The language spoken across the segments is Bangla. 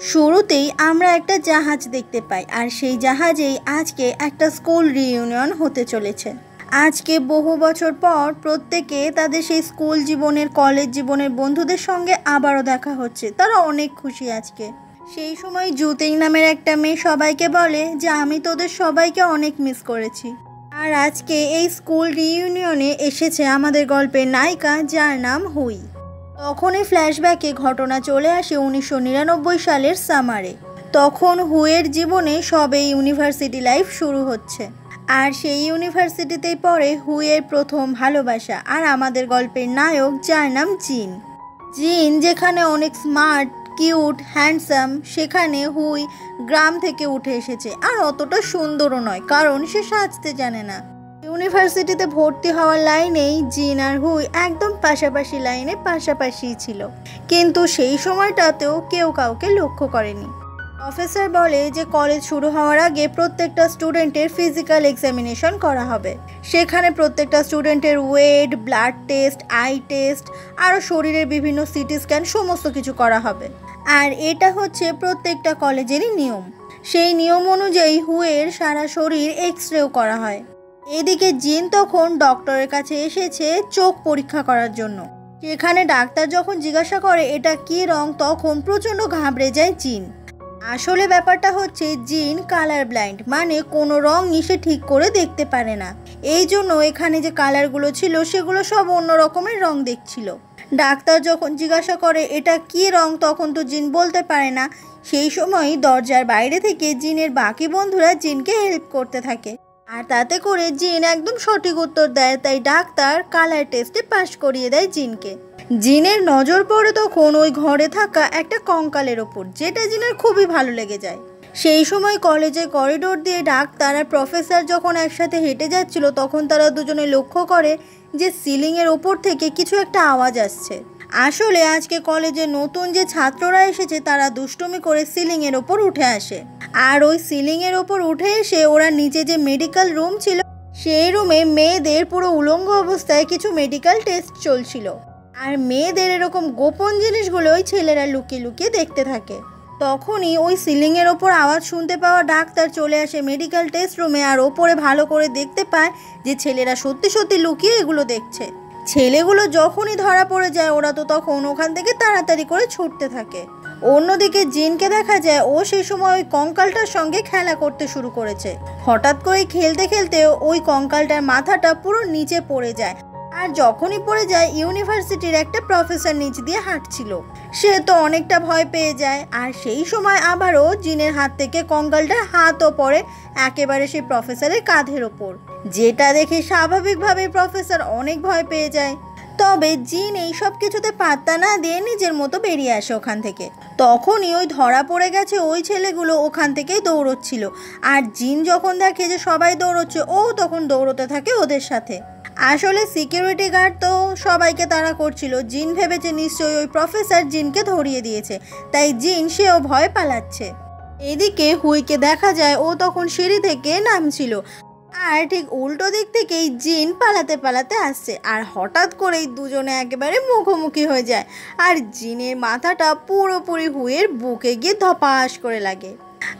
শুরুতেই আমরা একটা জাহাজ দেখতে পাই, আর সেই জাহাজেই আজকে একটা স্কুল রিইউনিয়ন হতে চলেছে। আজকে বহু বছর পর প্রত্যেকে তাদের সেই স্কুল জীবনের, কলেজ জীবনের বন্ধুদের সঙ্গে আবারও দেখা হচ্ছে। তারা অনেক খুশি আজকে। সেই সময় জুতিং নামের একটা মেয়ে সবাইকে বলে যে আমি তোদের সবাইকে অনেক মিস করেছি। আর আজকে এই স্কুল রিইউনিয়নে এসেছে আমাদের গল্পের নায়িকা, যার নাম হুই। তখনই ফ্ল্যাশব্যাকে ঘটনা চলে আসে 1999 সালের সামারে। তখন হুইয়ের জীবনে সবে ইউনিভার্সিটি লাইফ শুরু হচ্ছে, আর সেই ইউনিভার্সিটিতেই পড়ে হুইয়ের প্রথম ভালোবাসা আর আমাদের গল্পের নায়ক, যার নাম জিন। জিন যেখানে অনেক স্মার্ট, কিউট, হ্যান্ডসাম, সেখানে হুই গ্রাম থেকে উঠে এসেছে। আর অতটা সুন্দরও নয়, কারণ সে সাজতে জানে না। ইউনিভার্সিটিতে ভর্তি হওয়ার লাইনেই জিন আর হুই একদম পাশাপাশি লাইনে পাশাপাশিই ছিল, কিন্তু সেই সময়টাতেও কেউ কাউকে লক্ষ্য করেনি। প্রফেসর বলে যে কলেজ শুরু হওয়ার আগে প্রত্যেকটা স্টুডেন্টের ফিজিক্যাল এক্সামিনেশন করা হবে। সেখানে প্রত্যেকটা স্টুডেন্টের weight, blood test, eye test, আরও শরীরের বিভিন্ন সিটি স্ক্যান, সমস্ত কিছু করা হবে। আর এটা হচ্ছে প্রত্যেকটা কলেজেরই নিয়ম। সেই নিয়ম অনুযায়ী হুইয়ের সারা শরীর এক্স-রেও করা হয়। এদিকে জিন তখন ডক্টরের কাছে এসেছে চোখ পরীক্ষা করার জন্য। সেখানে ডাক্তার যখন জিজ্ঞাসা করে এটা কী রং, তখন প্রচণ্ড ঘাবড়ে যায় জিন। আসলে ব্যাপারটা হচ্ছে জিন কালার ব্লাইন্ড, মানে কোনো রঙই সে ঠিক করে দেখতে পারে না। এই জন্য এখানে যে কালারগুলো ছিল সেগুলো সব অন্য রকমের রং দেখছিল। ডাক্তার যখন জিজ্ঞাসা করে এটা কী রং, তখন তো জিন বলতে পারে না। সেই সময় দরজার বাইরে থেকে জিনের বাকি বন্ধুরা জিনকে হেল্প করতে থাকে, আর তাতে করে জিন একদম সঠিক উত্তর দেয়। তাই ডাক্তার কালার টেস্টে পাশ করিয়ে দেয় জিনকে। জিনের নজর পড়ে তখন ওই ঘরে থাকা একটা কঙ্কালের ওপর, যেটা জিনের খুবই ভালো লেগে যায়। সেই সময় কলেজের করিডোর দিয়ে ডাক্তার আর প্রফেসর যখন একসাথে হেঁটে যাচ্ছিল, তখন তারা দুজনে লক্ষ্য করে যে সিলিংয়ের ওপর থেকে কিছু একটা আওয়াজ আসছে। আসলে আজকে কলেজে নতুন যে ছাত্ররা এসেছে তারা দুষ্টুমি করে সিলিংয়ের ওপর উঠে আসে। আর ওই সিলিংয়ের ওপর উঠে এসে ওরা নিচে যে মেডিকেল রুম ছিল, সেই রুমে মেয়েদের পুরো উলঙ্গ অবস্থায় কিছু মেডিকেল টেস্ট চলছিল। আর মেয়েদের এরকম গোপন জিনিসগুলোই ছেলেরা লুকিয়ে লুকিয়ে দেখতে থাকে। তখনই ওই সিলিংয়ের ওপর আওয়াজ শুনতে পাওয়া ডাক্তার চলে আসে মেডিকেল টেস্ট রুমে, আর ওপরে ভালো করে দেখতে পায় যে ছেলেরা সত্যি সত্যি লুকিয়ে এগুলো দেখছে। ছেলেগুলো যখনই ধরা পড়ে যায় ওরা তো তখন ওখান থেকে তাড়াতাড়ি করে ছুটতে থাকে। অন্যদিকে জিনকে দেখা যায় ও সেই সময় ওই কঙ্কালটার সঙ্গে খেলা করতে শুরু করেছে। হঠাৎ করে খেলতে খেলতে ওই কঙ্কালটার মাথাটা পুরো নিচে পড়ে যায়। আর যখনই পড়ে যায়, ইউনিভার্সিটির একটা প্রফেসর নিচ দিয়ে হাঁটছিল। সে তো অনেকটা ভয় পেয়ে যায়। আর সেই সময় আবারও জিনের হাত থেকে কঙ্কালটার হাতও পড়ে একেবারে সেই প্রফেসরের কাঁধের ওপর, যেটা দেখে স্বাভাবিকভাবে প্রফেসর অনেক ভয় পেয়ে যায়। তবে জিন এই সব কিছুতে পাত্তা না দিয়ে নিজের মতো বেরিয়ে আসে ওখান থেকে। তখনই ওই ধরা পড়ে গেছে ওই ছেলেগুলো ওখান থেকেই দৌড়চ্ছিল। আর জিন যখন দেখে যে সবাই দৌড়চ্ছে, ও তখন দৌড়তে থাকে ওদের সাথে। আসলে সিকিউরিটি গার্ড তো সবাইকে তাড়া করছিল। জিন ভেবেছে নিশ্চয়ই ওই প্রফেসর জিনকে ধরিয়ে দিয়েছে, তাই জিন সেও ভয় পালাচ্ছে। এদিকে হুইকে দেখা যায় ও তখন সিঁড়ি থেকে নামছিল, আর ঠিক উল্টো দিক থেকেই জিন পালাতে পালাতে আসছে। আর হঠাৎ করেই দুজনে একেবারে মুখোমুখি হয়ে যায়, আর জিনের মাথাটা পুরোপুরি হুইয়ের বুকে গিয়ে ধপাস করে লাগে।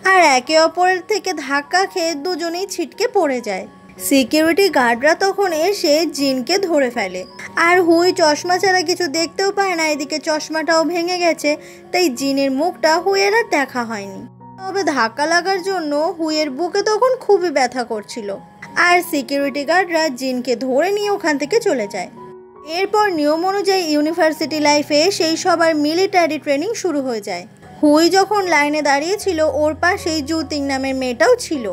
আর একে অপরের থেকে ধাক্কা খেয়ে দুজনেই ছিটকে পড়ে যায়। সিকিউরিটি গার্ডরা তখন এসে জিনকে ধরে ফেলে। আর হুই চশমা ছাড়া কিছু দেখতেও পায় না। এদিকে চশমাটাও ভেঙে গেছে, তাই জিনের মুখটা হুইয়ের আর দেখা হয়নি। তবে ধাক্কা লাগার জন্য হুইয়ের বুকে তখন খুবই ব্যথা করছিল। আর সিকিউরিটি গার্ডরা জিনকে ধরে নিয়ে ওখান থেকে চলে যায়। এরপর নিয়ম অনুযায়ী ইউনিভার্সিটি লাইফে সেই সবার মিলিটারি ট্রেনিং শুরু হয়ে যায়। হুই যখন লাইনে দাঁড়িয়েছিল, ওর পাশেই জুতিং নামের মেয়েটাও ছিল।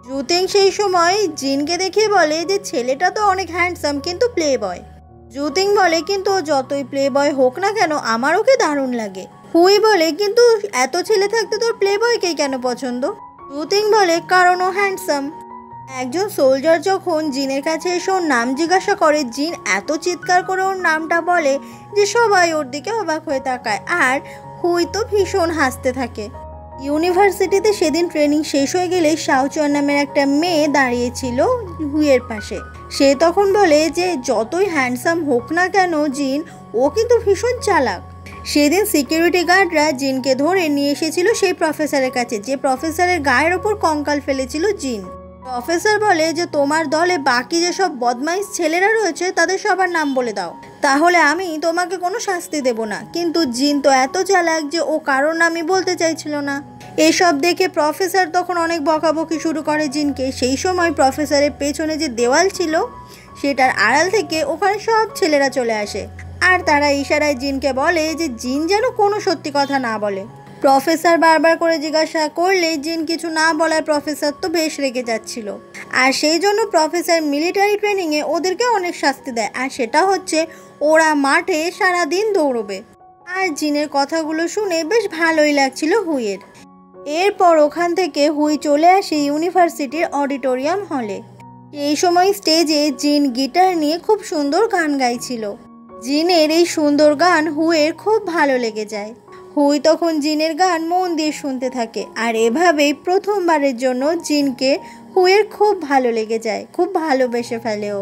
জুতিং সেই সময় জিনকে দেখে বলে যে ছেলেটা তো অনেক হ্যান্ডসাম, কিন্তু প্লে বয়। জুতিং বলে কিন্তু ও যতই প্লে বয় হোক না কেন, আমার ওকে দারুণ লাগে। হুই বলে কিন্তু এত ছেলে থাকতে তোর প্লে বয়কেই কেন পছন্দ? জুতিং বলে কারণ ও হ্যান্ডসাম। একজন সোলজার যখন জিনের কাছে এসে ওর নাম জিজ্ঞাসা করে, জিন এত চিৎকার করে ওর নামটা বলে যে সবাই ওর দিকে অবাক হয়ে তাকায়। আর হুই তো ভীষণ হাসতে থাকে। ইউনিভার্সিটিতে সেদিন ট্রেনিং শেষ হয়ে গেলে শাওচুয়ান নামের একটা মেয়ে দাঁড়িয়েছিল হুইয়ের পাশে। সে তখন বলে যে যতই হ্যান্ডসাম হোক না কেন জিন, ও কিন্তু ভীষণ চালাক। সেদিন সিকিউরিটি গার্ডরা জিনকে ধরে নিয়ে এসেছিল সেই প্রফেসরের কাছে, যে প্রফেসরের গায়ের ওপর কঙ্কাল ফেলেছিল জিন। প্রফেসর বলে যে তোমার দলে বাকি যেসব বদমাইশ ছেলেরা রয়েছে তাদের সবার নাম বলে দাও, তাহলে আমি তোমাকে কোনো শাস্তি দেব না। কিন্তু জিন তো এত চালাক যে ও কারোর নামই বলতে চাইছিল না। এসব দেখে প্রফেসর তখন অনেক বকাবকি শুরু করে জিনকে। সেই সময় প্রফেসরের পেছনে যে দেওয়াল ছিল সেটার আড়াল থেকে ওখানে সব ছেলেরা চলে আসে, আর তারা ইশারায় জিনকে বলে যে জিন যেন কোনো সত্যি কথা না বলে। প্রফেসর বারবার করে জিজ্ঞাসা করলে জিন কিছু না বলায় প্রফেসর তো বেশ রেগে যাচ্ছিল, আর সেই জন্য প্রফেসর মিলিটারি ট্রেনিংয়ে ওদেরকে অনেক শাস্তি দেয়, আর সেটা হচ্ছে ওরা মাঠে সারাদিন দৌড়বে। আর জিনের কথাগুলো শুনে বেশ ভালোই লাগছিল হুইয়ের। এরপর ওখান থেকে হুই চলে আসে ইউনিভার্সিটির অডিটোরিয়াম হলে। এই সময় স্টেজে জিন গিটার নিয়ে খুব সুন্দর গান গাইছিল। জিনের এই সুন্দর গান হুইয়ের খুব ভালো লেগে যায়। হুই তখন জিনের গান মন দিয়ে শুনতে থাকে, আর এভাবেই প্রথমবারের জন্য জিনকে হুইয়ের খুব ভালো লেগে যায়, খুব ভালোবেসে ফেলেও।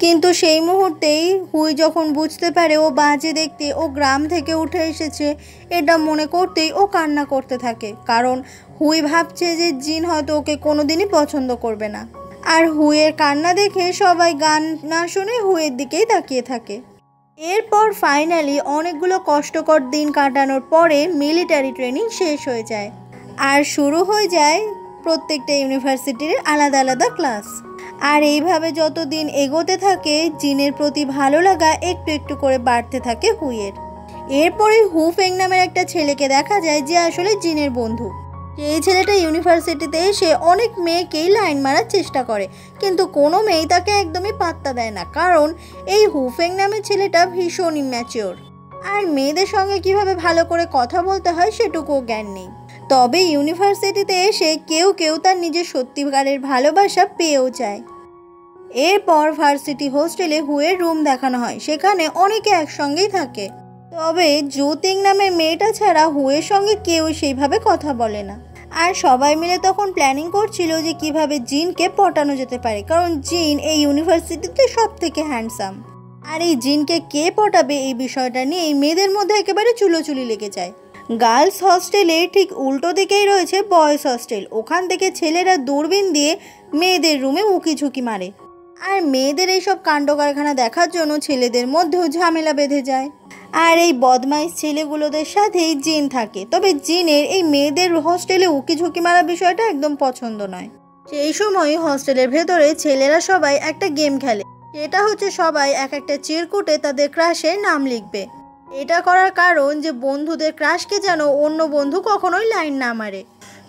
কিন্তু সেই মুহূর্তেই হুই যখন বুঝতে পারে ও বাজে দেখতে ও গ্রাম থেকে উঠে এসেছে, এটা মনে করতেই ও কান্না করতে থাকে, কারণ হুই ভাবছে যে জিন হয়তো ওকে কোনোদিনই পছন্দ করবে না। আর হুইয়ের কান্না দেখে সবাই গান না শুনে হুইয়ের দিকেই তাকিয়ে থাকে। এরপর ফাইনালি অনেকগুলো কষ্টকর দিন কাটানোর পরে মিলিটারি ট্রেনিং শেষ হয়ে যায়, আর শুরু হয়ে যায় প্রত্যেকটা ইউনিভার্সিটির আলাদা আলাদা ক্লাস। আর এইভাবে যত দিন এগোতে থাকে জিনের প্রতি ভালো লাগা একটু একটু করে বাড়তে থাকে হুইয়ের। এরপরে হু ফেং নামের একটা ছেলেকে দেখা যায় যে আসলে জিনের বন্ধু। এই ছেলেটা ইউনিভার্সিটিতে এসে অনেক মেয়েকেই লাইন মারার চেষ্টা করে, কিন্তু কোনো মেয়ে তাকে একদমই পাত্তা দেয় না, কারণ এই হু ফেং নামের ছেলেটা ভীষণ ইম্যাচিওর, আর মেয়েদের সঙ্গে কিভাবে ভালো করে কথা বলতে হয় সেটুকুও জ্ঞান নেই। তবে ইউনিভার্সিটিতে এসে কেউ কেউ তার নিজের সত্যিকারের ভালোবাসা পেয়েও যায়। এরপর ভার্সিটি হোস্টেলে হুয়ের রুম দেখানো হয়, সেখানে অনেকে একসঙ্গেই থাকে। তবে জ্যোতিং নামের মেয়েটা ছাড়া হুয়ের সঙ্গে কেউ সেইভাবে কথা বলে না। আর সবাই মিলে তখন প্ল্যানিং করছিল যে কিভাবে জিনকে পটানো যেতে পারে, কারণ জিন এই ইউনিভার্সিটিতে সব থেকে হ্যান্ডসাম। আর এই জিনকে কে পটাবে এই বিষয়টা নিয়ে মেয়েদের মধ্যে একেবারে চুলোচুলি লেগে যায়। গার্লস হস্টেলে ঠিক উল্টো দিকেই রয়েছে বয়েজ হস্টেল। ওখান থেকে ছেলেরা দূরবীন দিয়ে মেয়েদের রুমে উকি ঝুঁকি মারে, আর মেয়েদের এইসব কাণ্ড কারখানা দেখার জন্য ছেলেদের মধ্যেও ঝামেলা বেঁধে যায়। আর এই বদমাইশ ছেলেগুলোদের সাথেই জিন থাকে। তবে জিনের এই মেয়েদের হোস্টেলে উকি ঝুঁকি মারা বিষয়টা একদম পছন্দ নয়। সেই সময় হোস্টেলের ভেতরে ছেলেরা সবাই একটা গেম খেলে, সেটা হচ্ছে সবাই এক একটা চিরকুটে তাদের ক্রাশের নাম লিখবে। এটা করার কারণ যে বন্ধুদের ক্রাশকে যেন অন্য বন্ধু কখনোই লাইন না মারে।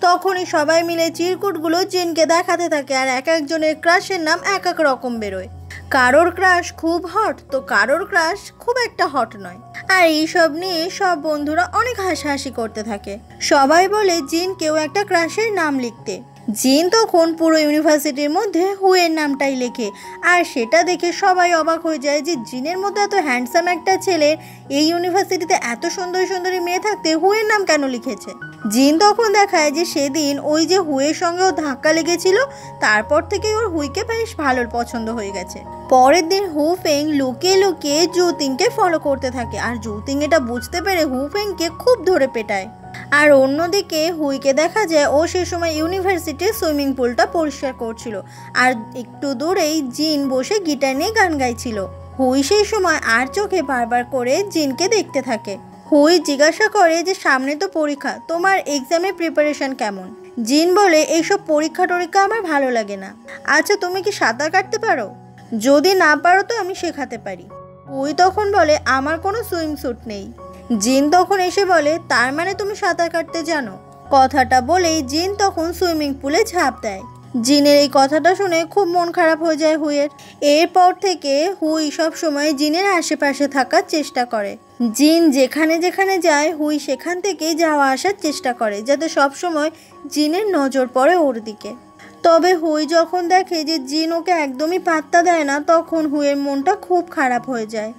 তখনই সবাই মিলে চিরকুটগুলো জিনকে দেখাতে থাকে, আর এক একজনের ক্রাশের নাম এক এক রকম বেরোয়। কারোর ক্রাশ খুব হট, তো কারোর ক্রাশ খুব একটা হট নয়। আর এইসব নিয়ে সব বন্ধুরা অনেক হাসাহাসি করতে থাকে। সবাই বলে জিন কেউ একটা ক্রাশের নাম লিখতে। জিন তখন পুরো ইউনিভার্সিটির মধ্যে হুয়ের নামটাই লেখে, আর সেটা দেখে সবাই অবাক হয়ে যায় যে জিনের মতো এত হ্যান্ডসাম একটা ছেলে এই ইউনিভার্সিটিতে এত সুন্দরী সুন্দরী মেয়ে থাকতে হুয়ের নাম কেন লিখেছে। জিন তখন দেখায় যে সেদিন ওই যে হুয়ের সঙ্গে ও ধাক্কা লেগেছিল, তারপর থেকে ওর হুইকে বেশ ভালো পছন্দ হয়ে গেছে। পরের দিন হু ফেং লুকিয়ে লুকিয়ে জুতিংকে ফলো করতে থাকে, আর জুতিং এটা বুঝতে পেরে হু ফেংকে খুব ধরে পেটায়। আর অন্যদিকে হুইকে দেখা যায় ও সে সময় ইউনিভার্সিটির সুইমিং পুলটা পরিষ্কার করছিল, আর একটু দূরেই জিন বসে গিটার নিয়ে গান গাইছিল। হুই সেই সময় আর চোখে বারবার করে জিনকে দেখতে থাকে। হুই জিজ্ঞাসা করে যে সামনে তো পরীক্ষা, তোমার এক্সামের প্রিপারেশন কেমন? জিন বলে এইসব পরীক্ষা টরীক্ষা আমার ভালো লাগে না। আচ্ছা তুমি কি সাঁতার কাটতে পারো? যদি না পারো তো আমি শেখাতে পারি। হুই তখন বলে আমার কোনো সুইম স্যুট নেই। জিন তখন এসে বলে তার মানে তুমি সাঁতার কাটতে জানো? কথাটা বলেই জিন তখন সুইমিং পুলে ঝাঁপ দেয়। জিনের এই কথাটা শুনে খুব মন খারাপ হয়ে যায় হুইয়ের। এরপর থেকে হুই সব সময় জিনের আশেপাশে থাকার চেষ্টা করে। জিন যেখানে যেখানে যায় হুই সেখান থেকেই যাওয়া আসার চেষ্টা করে, যাতে সব সময় জিনের নজর পড়ে ওর দিকে। তবে হুই যখন দেখে যে জিন ওকে একদমই পাত্তা দেয় না, তখন হুইয়ের মনটা খুব খারাপ হয়ে যায়।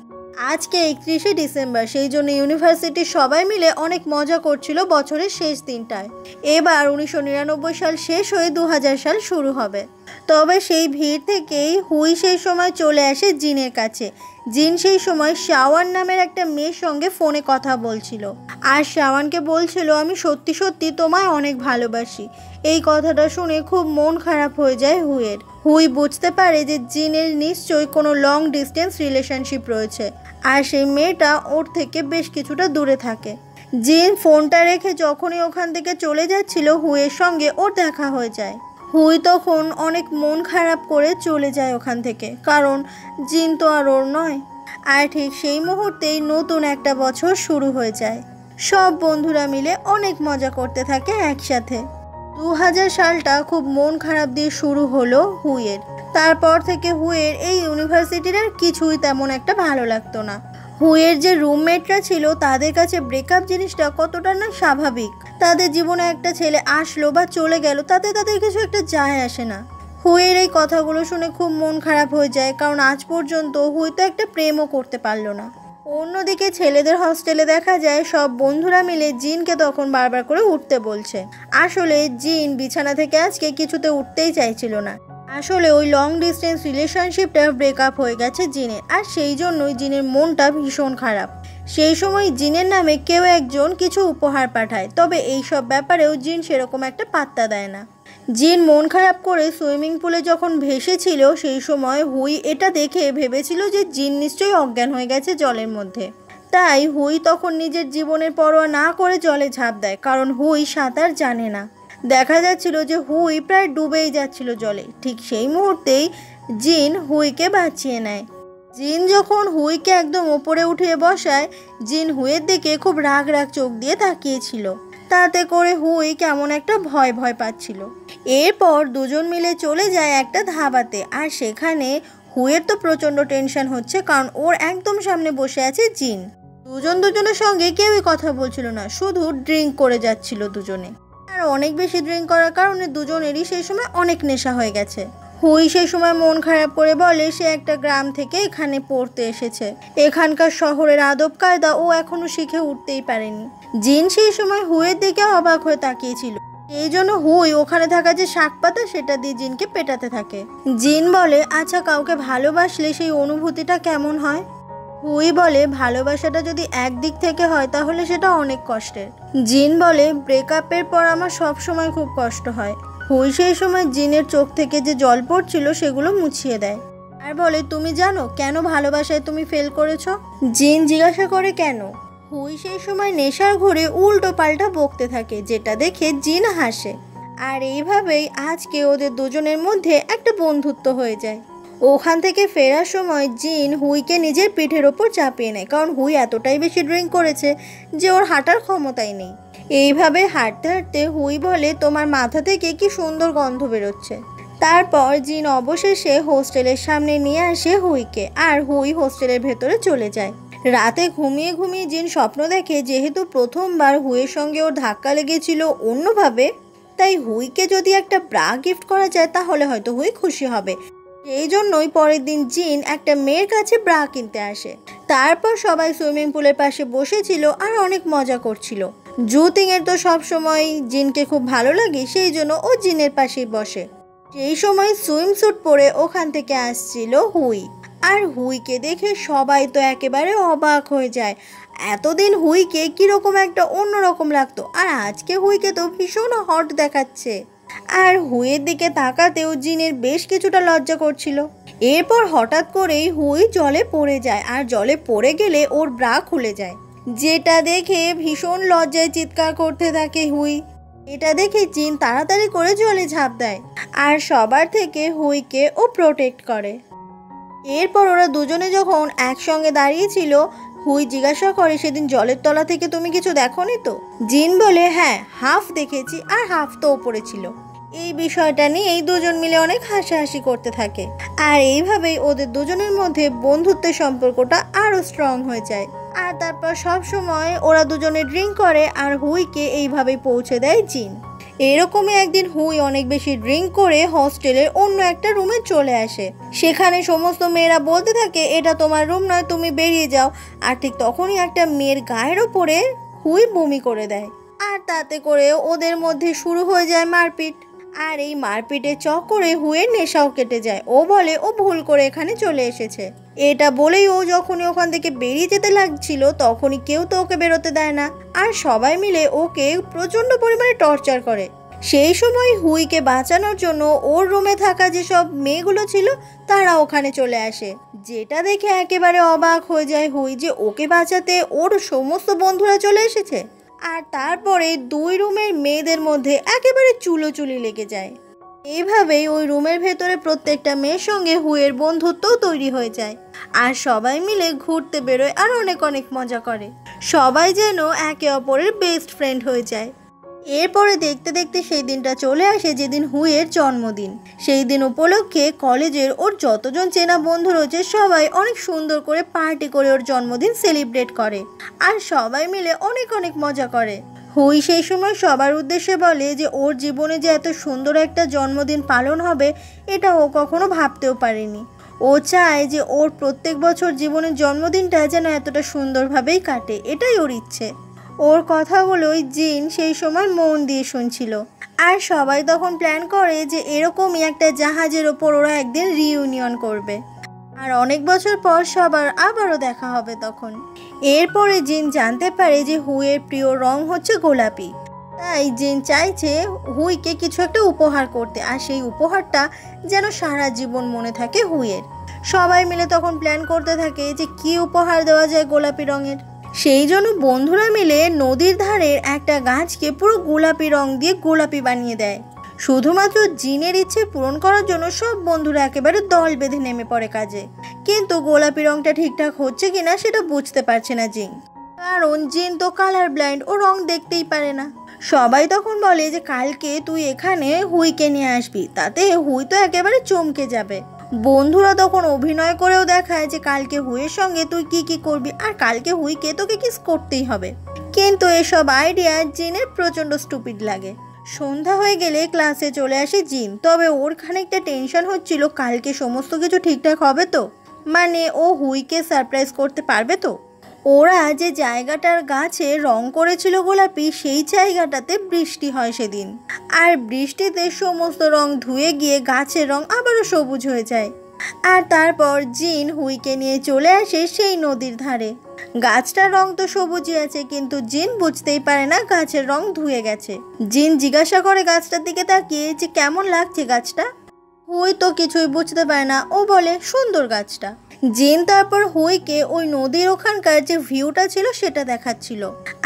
আজকে 31শে ডিসেম্বর, সেই জন্য ইউনিভার্সিটির সবাই মিলে অনেক মজা করছিল বছরের শেষ দিনটায়। এবার 1999 সাল শেষ হয়ে 2000 সাল শুরু হবে। তবে সেই ভিড় থেকেই হুই সেই সময় চলে আসে জিনের কাছে। জিন সেই সময় শাওয়ান নামের একটা মেয়ের সঙ্গে ফোনে কথা বলছিল আর শাওয়ানকে বলছিল আমি সত্যি সত্যি তোমায় অনেক ভালোবাসি। এই কথাটা শুনে খুব মন খারাপ হয়ে যায় হুইয়ের। হুই বুঝতে পারে যে জিনের নিশ্চয়ই কোনো লং ডিস্টেন্স রিলেশনশিপ রয়েছে আর সেই মেয়েটা ওর থেকে বেশ কিছুটা দূরে থাকে। জিন ফোনটা রেখে যখনই ওখান থেকে চলে যাচ্ছিল হুইয়ের সঙ্গে ওর দেখা হয়ে যায়। হুই তখন অনেক মন খারাপ করে চলে যায় ওখান থেকে, কারণ জিন তো আর ওর নয়। আর ঠিক সেই মুহূর্তেই নতুন একটা বছর শুরু হয়ে যায়। সব বন্ধুরা মিলে অনেক মজা করতে থাকে একসাথে। 2000 সালটা খুব মন খারাপ দিয়ে শুরু হলো হুইয়ের। তারপর থেকে হুইয়ের এই ইউনিভার্সিটির আর কিছুই তেমন একটা ভালো লাগতো না। হুইয়ের যে রুমমেটরা ছিল তাদের কাছে ব্রেকআপ জিনিসটা কতটা না স্বাভাবিক। তাদের জীবনে একটা ছেলে আসলো বা চলে গেল তাতে তাদের কিছু একটা যায় আসে না। হুইয়ের এই কথাগুলো শুনে খুব মন খারাপ হয়ে যায়, কারণ আজ পর্যন্ত হুই তো একটা প্রেমও করতে পারলো না। অন্যদিকে ছেলেদের হস্টেলে দেখা যায় সব বন্ধুরা মিলে জিনকে তখন বারবার করে উঠতে বলছে। আসলে জিন বিছানা থেকে আজকে কিছুতে উঠতেই চাইছিল না। আসলে ওই লং ডিস্টেন্স রিলেশনশিপটা ব্রেকআপ হয়ে গেছে জিনের, আর সেই জন্যই জিনের মনটা ভীষণ খারাপ। সেই সময় জিনের নামে কেউ একজন কিছু উপহার পাঠায়, তবে এই সব ব্যাপারেও জিন সেরকম একটা পাত্তা দেয় না। জিন মন খারাপ করে সুইমিং পুলে যখন ভেসেছিল সেই সময় হুই এটা দেখে ভেবেছিল যে জিন নিশ্চয়ই অজ্ঞান হয়ে গেছে জলের মধ্যে। তাই হুই তখন নিজের জীবনের পরোয়া না করে জলে ঝাঁপ দেয়, কারণ হুই সাঁতার জানে না। দেখা যাচ্ছিল যে হুই প্রায় ডুবেই যাচ্ছিল জলে। ঠিক সেই মুহূর্তেই জিন হুইকে বাঁচিয়ে নেয়। জিন যখন হুইকে একদম ওপরে উঠিয়ে বসায়, জিন হুইয়ের দিকে খুব রাগ রাগ চোখ দিয়ে তাকিয়েছিল। তাতে করে হুই কেমন একটা ভয় ভয় পাচ্ছিল। এরপর দুজন মিলে চলে যায় একটা ধাবাতে, আর সেখানে হুইয়ের তো প্রচণ্ড টেনশন হচ্ছে, কারণ ওর একদম সামনে বসে আছে জিন। দুজনের সঙ্গে কেউই কথা বলছিল না, শুধু ড্রিঙ্ক করে যাচ্ছিল দুজনে। আর অনেক বেশি ড্রিঙ্ক করার কারণে দুজনেরই সেই সময় অনেক নেশা হয়ে গেছে। হুই সেই সময় মন খারাপ করে বলে সে একটা গ্রাম থেকে এখানে পড়তে এসেছে, এখানকার শহরের আদব কায়দা ও এখনো শিখে উঠতেই পারেনি। জিন সেই সময় হুইয়ের দিকে অবাক হয়ে তাকিয়েছিল। এই জন্য হুই ওখানে থাকা যে শাক পাতা সেটা দিয়ে জিনকে পেটাতে থাকে। জিন বলে আচ্ছা, কাউকে ভালোবাসলে সেই অনুভূতিটা কেমন হয়? হুই বলে ভালোবাসাটা যদি একদিক থেকে হয় তাহলে সেটা অনেক কষ্টের। জিন বলে ব্রেকআপের পর আমার সব সময় খুব কষ্ট হয়। হুই সেই সময় জিনের চোখ থেকে যে জল পড়ছিল সেগুলো মুছিয়ে দেয় আর বলে তুমি জানো কেন ভালোবাসায় তুমি ফেল করেছো? জিন জিজ্ঞাসা করে কেন? হুই সেই সময় নেশার ঘুরে উল্টো পাল্টা বকতে থাকে, যেটা দেখে জিন হাসে। আর এইভাবেই আজকে ওদের দুজনের মধ্যে একটা বন্ধুত্ব হয়ে যায়। ওখান থেকে ফেরার সময় জিন হুইকে নিজের পিঠের ওপর চাপিয়ে নেয়, কারণ হুই এতটাই বেশি ড্রিঙ্ক করেছে যে ওর হাঁটার ক্ষমতাই নেই। এইভাবে হাঁটতে হাঁটতে হুই বলে তোমার মাথা থেকে কি সুন্দর গন্ধ বেরোচ্ছে। তারপর জিন অবশেষে হোস্টেলের সামনে নিয়ে আসে হুইকে, আর হুই হোস্টেলের ভেতরে চলে যায়। রাতে ঘুমিয়ে ঘুমিয়ে জিন স্বপ্ন দেখে যেহেতু প্রথমবার হুইয়ের সঙ্গে ওর ধাক্কা লেগেছিল অন্যভাবে, তাই হুইকে যদি একটা ব্রা গিফট করা যায় তাহলে হয়তো হুই খুশি হবে। এই জন্যই পরের দিন জিন একটা মেয়ের কাছে ব্রা কিনতে আসে। তারপর সবাই সুইমিং পুলের পাশে বসেছিল আর অনেক মজা করছিল। জুতিংয়ের তো সবসময় জিনকে খুব ভালো লাগে, সেই জন্য ও জিনের পাশেই বসে। সেই সময় সুইমস্যুট পরে ওখান থেকে আসছিল হুই, আর হুইকে দেখে সবাই তো একেবারে অবাক হয়ে যায়। এতদিন হুইকে কিরকম একটা অন্যরকম লাগতো, আর আজকে হুইকে তো ভীষণ হট দেখাচ্ছে। আর হুইয়ের দিকে তাকাতেও জিনের বেশ কিছুটা লজ্জা করছিল। এরপর হঠাৎ করেই হুই জলে পড়ে যায়, আর জলে পড়ে গেলে ওর ব্রা খুলে যায়, যেটা দেখে ভীষণ লজ্জায় চিৎকার করতে থাকে হুই। এটা দেখে জিন তাড়াতাড়ি করে জলে ঝাঁপ দেয় আর সবার থেকে হুইকে ও প্রোটেক্ট করে। এরপর ওরা দুজনে যখন একসঙ্গে দাঁড়িয়েছিল, হুই জিজ্ঞাসা করে সেদিন জলের তলা থেকে তুমি কিছু দেখোনি তো? জিন বলে হ্যাঁ, হাফ দেখেছি আর হাফ তো ওপরে ছিল। এই বিষয়টা নিয়ে এই দুজন মিলে অনেক হাসাহাসি করতে থাকে, আর এইভাবেই ওদের দুজনের মধ্যে বন্ধুত্বের সম্পর্কটা আরো স্ট্রং হয়ে যায়। আর তারপর সব সময় ওরা দুজনে ড্রিঙ্ক করে আর হুইকে এইভাবেই পৌঁছে দেয় জিন। এরকমই একদিন হুই অনেক বেশি ড্রিঙ্ক করে হস্টেলের অন্য একটা রুমে চলে আসে। সেখানে সমস্ত মেয়েরা বলতে থাকে এটা তোমার রুম নয়, তুমি বেরিয়ে যাও। আর ঠিক তখনই একটা মেয়ের গায়ের ওপরে হুই বমি করে দেয়, আর তাতে করে ওদের মধ্যে শুরু হয়ে যায় মারপিট। আর এই মারপিটের চক্করে হুইয়ের নেশাও কেটে যায়। ও বলে ও ভুল করে এখানে চলে এসেছে। এটা বলেই ও যখনই ওখান থেকে বেরিয়ে যেতে লাগছিল তখনই কেউ তো ওকে বেরোতে দেয় না, আর সবাই মিলে ওকে প্রচণ্ড পরিমাণে টর্চার করে। সেই সময় হুইকে বাঁচানোর জন্য ওর রুমে থাকা যেসব মেয়েগুলো ছিল তারা ওখানে চলে আসে, যেটা দেখে একেবারে অবাক হয়ে যায় হুই যে ওকে বাঁচাতে ওর সমস্ত বন্ধুরা চলে এসেছে। আর তারপরে দুই রুমের মেয়েদের মধ্যে একেবারে চুলোচুলি লেগে যায়। এইভাবেই ওই রুমের ভেতরে প্রত্যেকটা মেয়ের সঙ্গে হুইয়ের বন্ধুত্বও তৈরি হয়ে যায়, আর সবাই মিলে ঘুরতে বেরোয় আর অনেক অনেক মজা করে। সবাই যেন একে অপরের বেস্ট ফ্রেন্ড হয়ে যায়। এরপরে দেখতে দেখতে সেই দিনটা চলে আসে যেদিন হুইয়ের জন্মদিন। সেই দিন উপলক্ষে কলেজের ওর যতজন চেনা বন্ধু রয়েছে সবাই অনেক সুন্দর করে পার্টি করে ওর জন্মদিন সেলিব্রেট করে, আর সবাই মিলে অনেক অনেক মজা করে। হুই সেই সময় সবার উদ্দেশ্যে বলে যে ওর জীবনে যে এত সুন্দর একটা জন্মদিন পালন হবে এটা ও কখনো ভাবতেও পারেনি। ও চায় যে ওর প্রত্যেক বছর জীবনের জন্মদিনটা যেন এতটা সুন্দরভাবেই কাটে, এটাই ওর ইচ্ছে। ওর কথাগুলোই জিন সেই সময় মন দিয়ে শুনছিল। আর সবাই তখন প্ল্যান করে যে এরকমই একটা জাহাজের ওপর ওরা একদিন রিইউনিয়ন করবে, আর অনেক বছর পর সবার আবারও দেখা হবে তখন। এরপরে জিন জানতে পারে যে হুইয়ের প্রিয় রং হচ্ছে গোলাপি, তাই জিন চাইছে হুইকে কিছু একটা উপহার করতে, আর সেই উপহারটা যেন সারা জীবন মনে থাকে হুইয়ের। সবাই মিলে তখন প্ল্যান করতে থাকে যে কি উপহার দেওয়া যায় গোলাপি রঙের। সেই জন্য বন্ধুরা মিলে নদীর ধারের একটা গাছকে পুরো গোলাপি রং দিয়ে গোলাপি বানিয়ে দেয়। শুধুমাত্র জিনের ইচ্ছে পূরণ করার জন্য সব বন্ধুরা একেবারে দল বেঁধে নেমে পড়ে কাজে, কিন্তু গোলাপি রংটা ঠিকঠাক হচ্ছে কিনা সেটা বুঝতে পারছে না জিন, কারণ জিন তো কালার ব্লাইন্ড, ও রং দেখতেই পারে না। সবাই তখন বলে যে কালকে তুই এখানে হুইকে নিয়ে আসবি, তাতে হুই তো একেবারে চমকে যাবে। বন্ধুরা তখন অভিনয় করেও দেখায় যে কালকে হুইয়ের সঙ্গে তুই কি কি করবি, আর কালকে হুইকে তোকে কিস করতেই হবে। কিন্তু এসব আইডিয়া জিনের প্রচণ্ড স্টুপিড লাগে। সন্ধ্যা হয়ে গেলে ক্লাসে চলে আসে জিন, তবে ওর খানিকটা টেনশন হচ্ছিল কালকে সমস্ত কিছু ঠিকঠাক হবে তো, মানে ও হুইকে সারপ্রাইজ করতে পারবে তো। ওরা যে জায়গাটার গাছে রং করেছিল গোলাপি সেই জায়গাটাতে বৃষ্টি হয় সেদিন, আর বৃষ্টিতে সমস্ত রং ধুয়ে গিয়ে গাছের রং আবারও সবুজ হয়ে যায়। আর তারপর জিন হুইকে নিয়ে চলে আসে সেই নদীর ধারে। গাছটার রং তো সবুজই আছে, কিন্তু জিন বুঝতেই পারে না গাছের রং ধুয়ে গেছে। জিন জিজ্ঞাসা করে গাছটার দিকে তাকিয়ে যে কেমন লাগছে গাছটা। হুই তো কিছুই বুঝতে পারে না, ও বলে সুন্দর গাছটা। জিন তারপর হুইকে ওই নদীর ওখানকার যে ভিউটা ছিল সেটা দেখাচ্ছিল,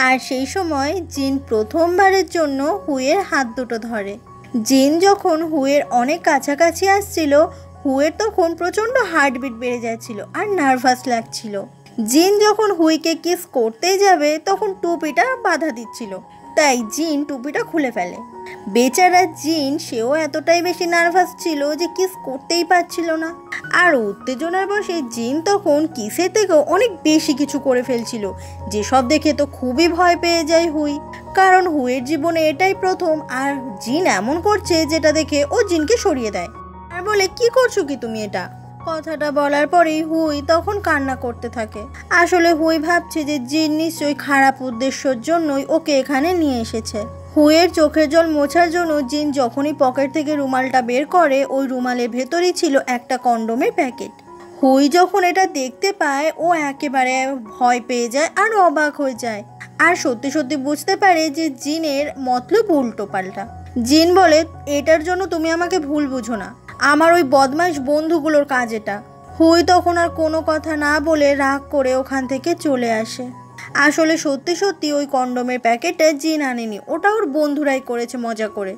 আর সেই সময় জিন প্রথমবারের জন্য হুইয়ের হাত দুটো ধরে। জিন যখন হুইয়ের অনেক কাছাকাছি আসছিল হুইয়ের তখন প্রচণ্ড হার্টবিট বেড়ে যাচ্ছিল আর নার্ভাস লাগছিল। জিন যখন হুইকে কিস করতেই যাবে তখন টুপিটা বাধা দিচ্ছিল, তাই জিন টুপিটা খুলে ফেলে। বেচারা জিন সেও এতটাই বেশি নার্ভাস ছিল যে কিস করতেই পারছিল না, আর উত্তেজনার বশে জিন তখন কিসের থেকেও অনেক বেশি কিছু করে ফেলছিল, যেসব দেখে তো খুবই ভয় পেয়ে যায় হুই, কারণ হুইয়ের জীবনে এটাই প্রথম। আর জিন এমন করছে যেটা দেখে ও জিনকে সরিয়ে দেয় আর বলে কি করছো কি তুমি এটা। কথাটা বলার পরেই হুই তখন কান্না করতে থাকে। আসলে হুই ভাবছে যে জিন নিশ্চয়ই খারাপ উদ্দেশ্যের জন্যই ওকে এখানে নিয়ে এসেছে। হুইয়ের চোখের জল মোছার জন্য জিন যখনই পকেট থেকে রুমালটা বের করে ওই রুমালের ভেতরই ছিল একটা কন্ডোমের প্যাকেট। হুই যখন এটা দেখতে পায় ও একেবারে ভয় পেয়ে যায় আর অবাক হয়ে যায়, আর সত্যি সত্যি বুঝতে পারে যে জিনের মতলব উল্টো পাল্টা। জিন বলে এটার জন্য তুমি আমাকে ভুল বুঝো না, আমার ওই বদমাইশ বন্ধুগুলোর কাজ এটা। হুই তখন আর কোনো কথা না বলে রাগ করে ওখান থেকে চলে আসে। আসলে সত্যি সত্যি ওই কন্ডোমের প্যাকেটে জিন আনেনি, ওটা ওর বন্ধুরাই করেছে মজা করে।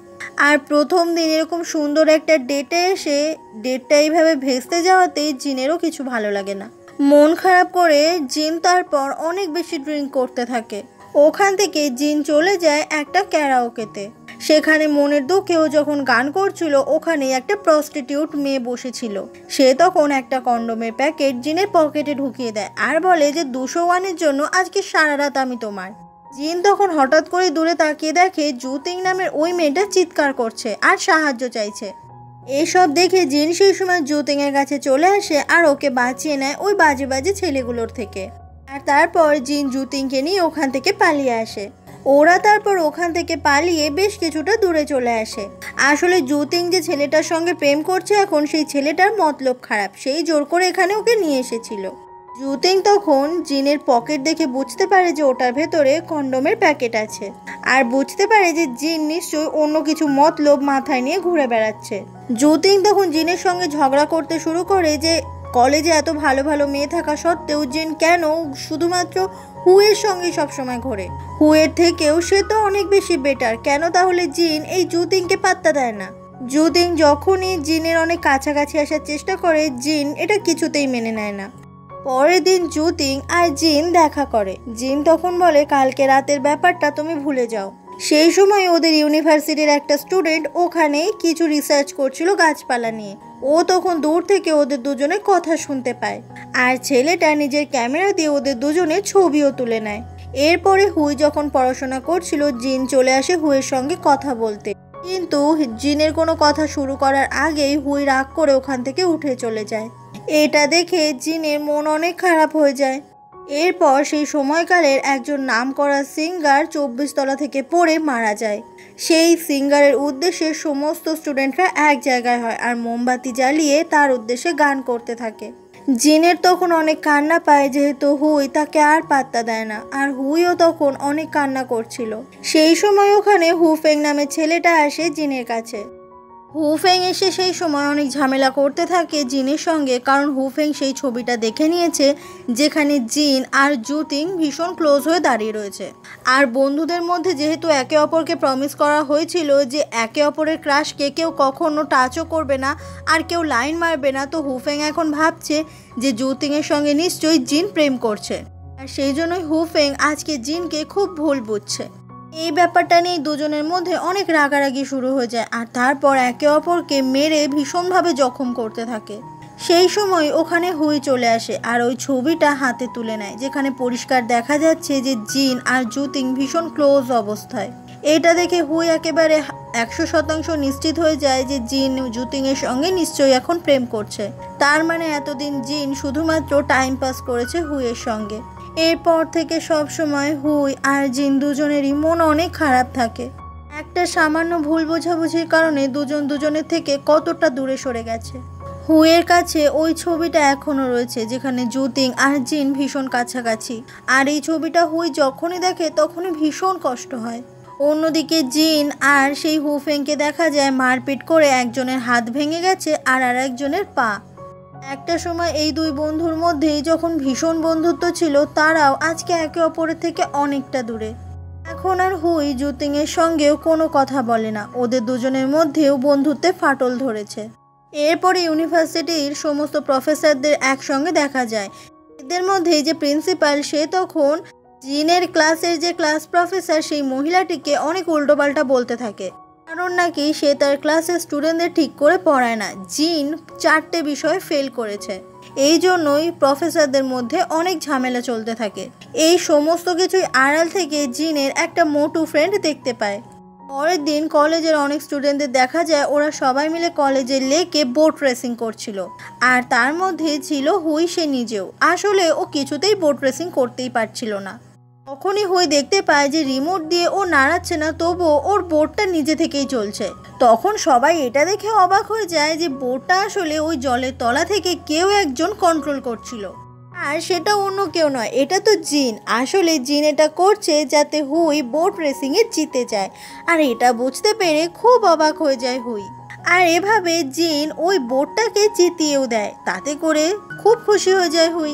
আর প্রথম দিন এরকম সুন্দর একটা ডেটে এসে ডেটটা এইভাবে ভেস্তে যাওয়াতেই জিনেরও কিছু ভালো লাগে না। মন খারাপ করে জিন তারপর অনেক বেশি ড্রিঙ্ক করতে থাকে। ওখান থেকে জিন চলে যায় একটা ক্যারাওকেতে। সেখানে মনের দুঃখেও যখন গান করছিল ওখানে একটা প্রস্টিটিউট মেয়ে বসেছিল। সে তখন একটা কন্ডোমের প্যাকেট জিনের পকেটে ঢুকিয়ে দেয় আর বলে যে 201-এর জন্য আজকে সারা রাত আমি তোমার। জিন তখন হঠাৎ করে দূরে তাকিয়ে দেখে জুতিং নামের ওই মেয়েটা চিৎকার করছে আর সাহায্য চাইছে। এসব দেখে জিন সেই সময় জুতিংয়ের কাছে চলে আসে আর ওকে বাঁচিয়ে নেয় ওই বাজে বাজে ছেলেগুলোর থেকে। আর তারপর জিন জুতিংকে নিয়ে ওখান থেকে পালিয়ে আসে। ওরা তারপর ওখান থেকে পালিয়ে বেশ কিছুটা দূরে চলে আসে। আসলে জুতিং যে ছেলেটার সঙ্গে প্রেম করছে এখন, সেই ছেলেটার মতলব খারাপ, সেই জোর করে এখানে ওকে নিয়ে এসেছিল। জুতিং তখন জিনের পকেট দেখে বুঝতে পারে যে ওটার ভেতরে কন্ডোমের প্যাকেট আছে, আর বুঝতে পারে যে জিন নিশ্চয়ই অন্য কিছু মতলব মাথায় নিয়ে ঘুরে বেড়াচ্ছে। জুতিং তখন জিনের সঙ্গে ঝগড়া করতে শুরু করে যে কলেজে এত ভালো ভালো মেয়ে থাকা সত্ত্বেও জিন কেন শুধুমাত্র হুয়ের সঙ্গে সবসময় ঘোরে। হুয়ের থেকেও সে তো অনেক বেশি বেটার, কেন তাহলে জিন এই জুতিংকে পাত্তা দেয় না। জুতিং যখনই জিনের অনেক কাছাকাছি আসার চেষ্টা করে, জিন এটা কিছুতেই মেনে নেয় না। পরের দিন জুতিং আর জিন দেখা করে। জিন তখন বলে কালকে রাতের ব্যাপারটা তুমি ভুলে যাও। সেই সময় ওদের ইউনিভার্সিটির একটা স্টুডেন্ট ওখানে কিছু রিসার্চ করছিল গাছপালা নিয়ে। ও তখন দূর থেকে ওদের দুজনের কথা শুনতে পায়, আর ছেলেটা নিজের ক্যামেরা দিয়ে ওদের দুজনের ছবিও তুলে নেয়। এরপরে হুই যখন পড়াশোনা করছিল, জিন চলে আসে হুইয়ের সঙ্গে কথা বলতে, কিন্তু জিনের কোনো কথা শুরু করার আগেই হুই রাগ করে ওখান থেকে উঠে চলে যায়। এটা দেখে জিনের মন অনেক খারাপ হয়ে যায়। এরপর সেই সময়কালের একজন নামকরা সিঙ্গার 24 তলা থেকে পড়ে মারা যায়। সেই সিঙ্গারের উদ্দেশ্যে সমস্ত স্টুডেন্টরা এক জায়গায় হয় আর মোমবাতি জ্বালিয়ে তার উদ্দেশ্যে গান করতে থাকে। জিনের তখন অনেক কান্না পায়, যেহেতু হুই তাকে আর পাত্তা দেয় না, আর হুইও তখন অনেক কান্না করছিল। সেই সময় ওখানে হুফেং নামে ছেলেটা আসে জিনের কাছে। হুফেং এসে সেই সময় অনেক ঝামেলা করতে থাকে জিনের সঙ্গে, কারণ হুফেং সেই ছবিটা দেখে নিয়েছে যেখানে জিন আর জুতিং ভীষণ ক্লোজ হয়ে দাঁড়িয়ে রয়েছে। আর বন্ধুদের মধ্যে যেহেতু একে অপরকে প্রমিস করা হয়েছিল যে একে অপরের ক্রাশকে কেউ কখনো টাচও করবে না আর কেউ লাইন মারবে না, তো হুফেং এখন ভাবছে যে জুতিংয়ের সঙ্গে নিশ্চয়ই জিন প্রেম করছে, আর সেই জন্যই হুফেং আজকে জিনকে খুব ভুল বুঝছে। এই ব্যাপারটা নিয়ে দুজনের মধ্যে অনেক রাগারাগি শুরু হয়ে যায়, আর তারপর একে অপরকে মেরে ভীষণভাবে জখম করতে থাকে। সেই সময় ওখানে হুই চলে আসে আর ওই ছবিটা হাতে তুলে নেয়, যেখানে পরিষ্কার দেখা যাচ্ছে যে জিন আর জুতিং ভীষণ ক্লোজ অবস্থায়। এটা দেখে হুই একেবারে 100% নিশ্চিত হয়ে যায় যে জিন জুতিংয়ের সঙ্গে নিশ্চয়ই এখন প্রেম করছে। তার মানে এতদিন জিন শুধুমাত্র টাইম পাস করেছে হুইয়ের সঙ্গে। এরপর থেকে সব সময় হুই আর জিন দুজনেরই মন অনেক খারাপ থাকে। একটা সামান্য ভুল বোঝাবুঝির কারণে দুজন দুজনের থেকে কতটা দূরে সরে গেছে। হুইয়ের কাছে ওই ছবিটা এখনো রয়েছে যেখানে জুতিং আর জিন ভীষণ কাছাকাছি, আর এই ছবিটা হুই যখনই দেখে তখনই ভীষণ কষ্ট হয়। অন্যদিকে জিন আর সেই হুফেংকে দেখা যায় মারপিট করে একজনের হাত ভেঙে গেছে আর একজনের পা। একটা সময় এই দুই বন্ধুর মধ্যেই যখন ভীষণ বন্ধুত্ব ছিল, তারাও আজকে একে অপরের থেকে অনেকটা দূরে। এখন আর হুই জুতিংয়ের সঙ্গেও কোনো কথা বলে না, ওদের দুজনের মধ্যেও বন্ধুত্বে ফাটল ধরেছে। এরপরে ইউনিভার্সিটির সমস্ত প্রফেসরদের একসঙ্গে দেখা যায়। এদের মধ্যে যে প্রিন্সিপাল, সে তখন জিনের ক্লাসের যে ক্লাস প্রফেসর সেই মহিলাটিকে অনেক উল্টোপাল্টা বলতে থাকে, কারণ নাকি সে তার ক্লাসের স্টুডেন্টদের ঠিক করে পড়ায় না। জিন 4টে বিষয়ে ফেল করেছে, এই জন্যই প্রফেসরদের মধ্যে অনেক ঝামেলা চলতে থাকে। এই সমস্ত কিছুই আড়াল থেকে জিনের একটা মোটু ফ্রেন্ড দেখতে পায়। পরের দিন কলেজের অনেক স্টুডেন্টদের দেখা যায় ওরা সবাই মিলে কলেজের লেকে বোট রেসিং করছিল, আর তার মধ্যে ছিল হুই সে নিজেও। আসলে ও কিছুতেই বোট রেসিং করতেই পারছিল না। তখনই হুই দেখতে পায় যে রিমোট দিয়ে ও নাড়াচ্ছে না, তবুও ওর বোটটা নিজে থেকেই চলছে। তখন সবাই এটা দেখে অবাক হয়ে যায় যে বোটটা আসলে ওই জলের তলা থেকে কেউ একজন কন্ট্রোল করছিল, আর সেটা অন্য কেউ নয়, এটা তো জিন। আসলে জিন এটা করছে যাতে হুই বোট রেসিংয়ে জিতে যায়, আর এটা বুঝতে পেরে খুব অবাক হয়ে যায় হুই। আর এভাবে জিন ওই বোটটাকে জিতিয়েও দেয়, তাতে করে খুব খুশি হয়ে যায় হুই।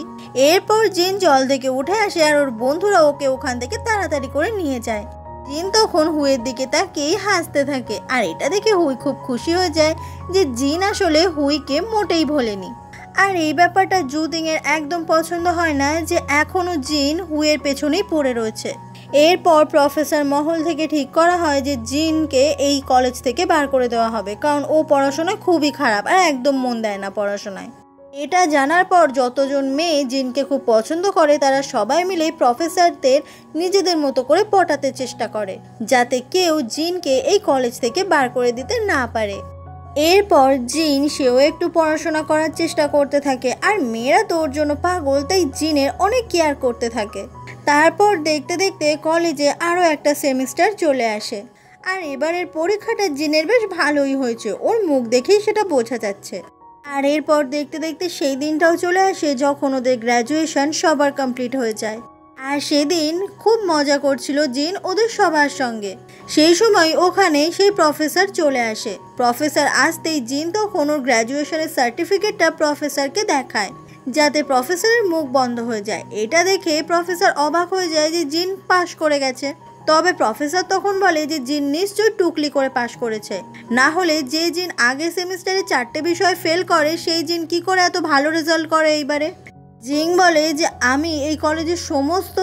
এরপর জিন জল থেকে উঠে আসে আর ওর বন্ধুরা ওকে ওখান থেকে তাড়াতাড়ি করে নিয়ে যায়। জিন তখন হুইয়ের দিকে তাকিয়ে হাসতে থাকে, আর এটা দেখে হুই খুব খুশি হয়ে যায় যে জিন আসলে হুইকে মোটেই ভোলেনি। আর এই ব্যাপারটা জুতিংয়ের একদম পছন্দ হয় না যে এখনও জিন হুইয়ের পেছনেই পড়ে রয়েছে। এরপর প্রফেসর মহল থেকে ঠিক করা হয় যে জিনকে এই কলেজ থেকে বার করে দেওয়া হবে, কারণ ও পড়াশোনায় খুবই খারাপ আর একদম মন দেয় না পড়াশোনায়। এটা জানার পর যতজন মেয়ে জিনকে খুব পছন্দ করে তারা সবাই মিলে প্রফেসরদের নিজেদের মতো করে পটাতে চেষ্টা করে, যাতে কেউ জিনকে এই কলেজ থেকে বার করে দিতে না পারে। এরপর জিন সেও একটু পড়াশোনা করার চেষ্টা করতে থাকে, আর মেয়েরা তো ওর জন্য পাগল, তাই জিনের অনেক কেয়ার করতে থাকে। তারপর দেখতে দেখতে কলেজে আরও একটা সেমিস্টার চলে আসে। আর এবারের পরীক্ষাটা জিনের বেশ ভালোই হয়েছে, ওর মুখ দেখেই সেটা বোঝা যাচ্ছে। আর এরপর দেখতে দেখতে সেই দিনটাও চলে আসে যখন ওদের গ্র্যাজুয়েশন সবার কমপ্লিট হয়ে যায়। আর সেদিন খুব মজা করছিল জিন ওদের সবার সঙ্গে। সেই সময় ওখানে সেই প্রফেসর চলে আসে। প্রফেসর আসতেই জিন তখন ওর গ্র্যাজুয়েশনের সার্টিফিকেটটা প্রফেসরকে দেখায়, যাতে প্রফেসরের মুখ বন্ধ হয়ে যায়। এটা দেখে প্রফেসর অবাক হয়ে যায় যে জিন পাশ করে গেছে। তবে প্রফেসর তখন বলে যে জিন নিশ্চয়ই টুকলি করে পাশ করেছে, না হলে যে জিন আগের সেমিস্টারে 4টে বিষয় ফেল করে সেই জিন কি করে এত ভালো রেজাল্ট করে এইবারে। জিং বলে যে আমি এই কলেজের সমস্ত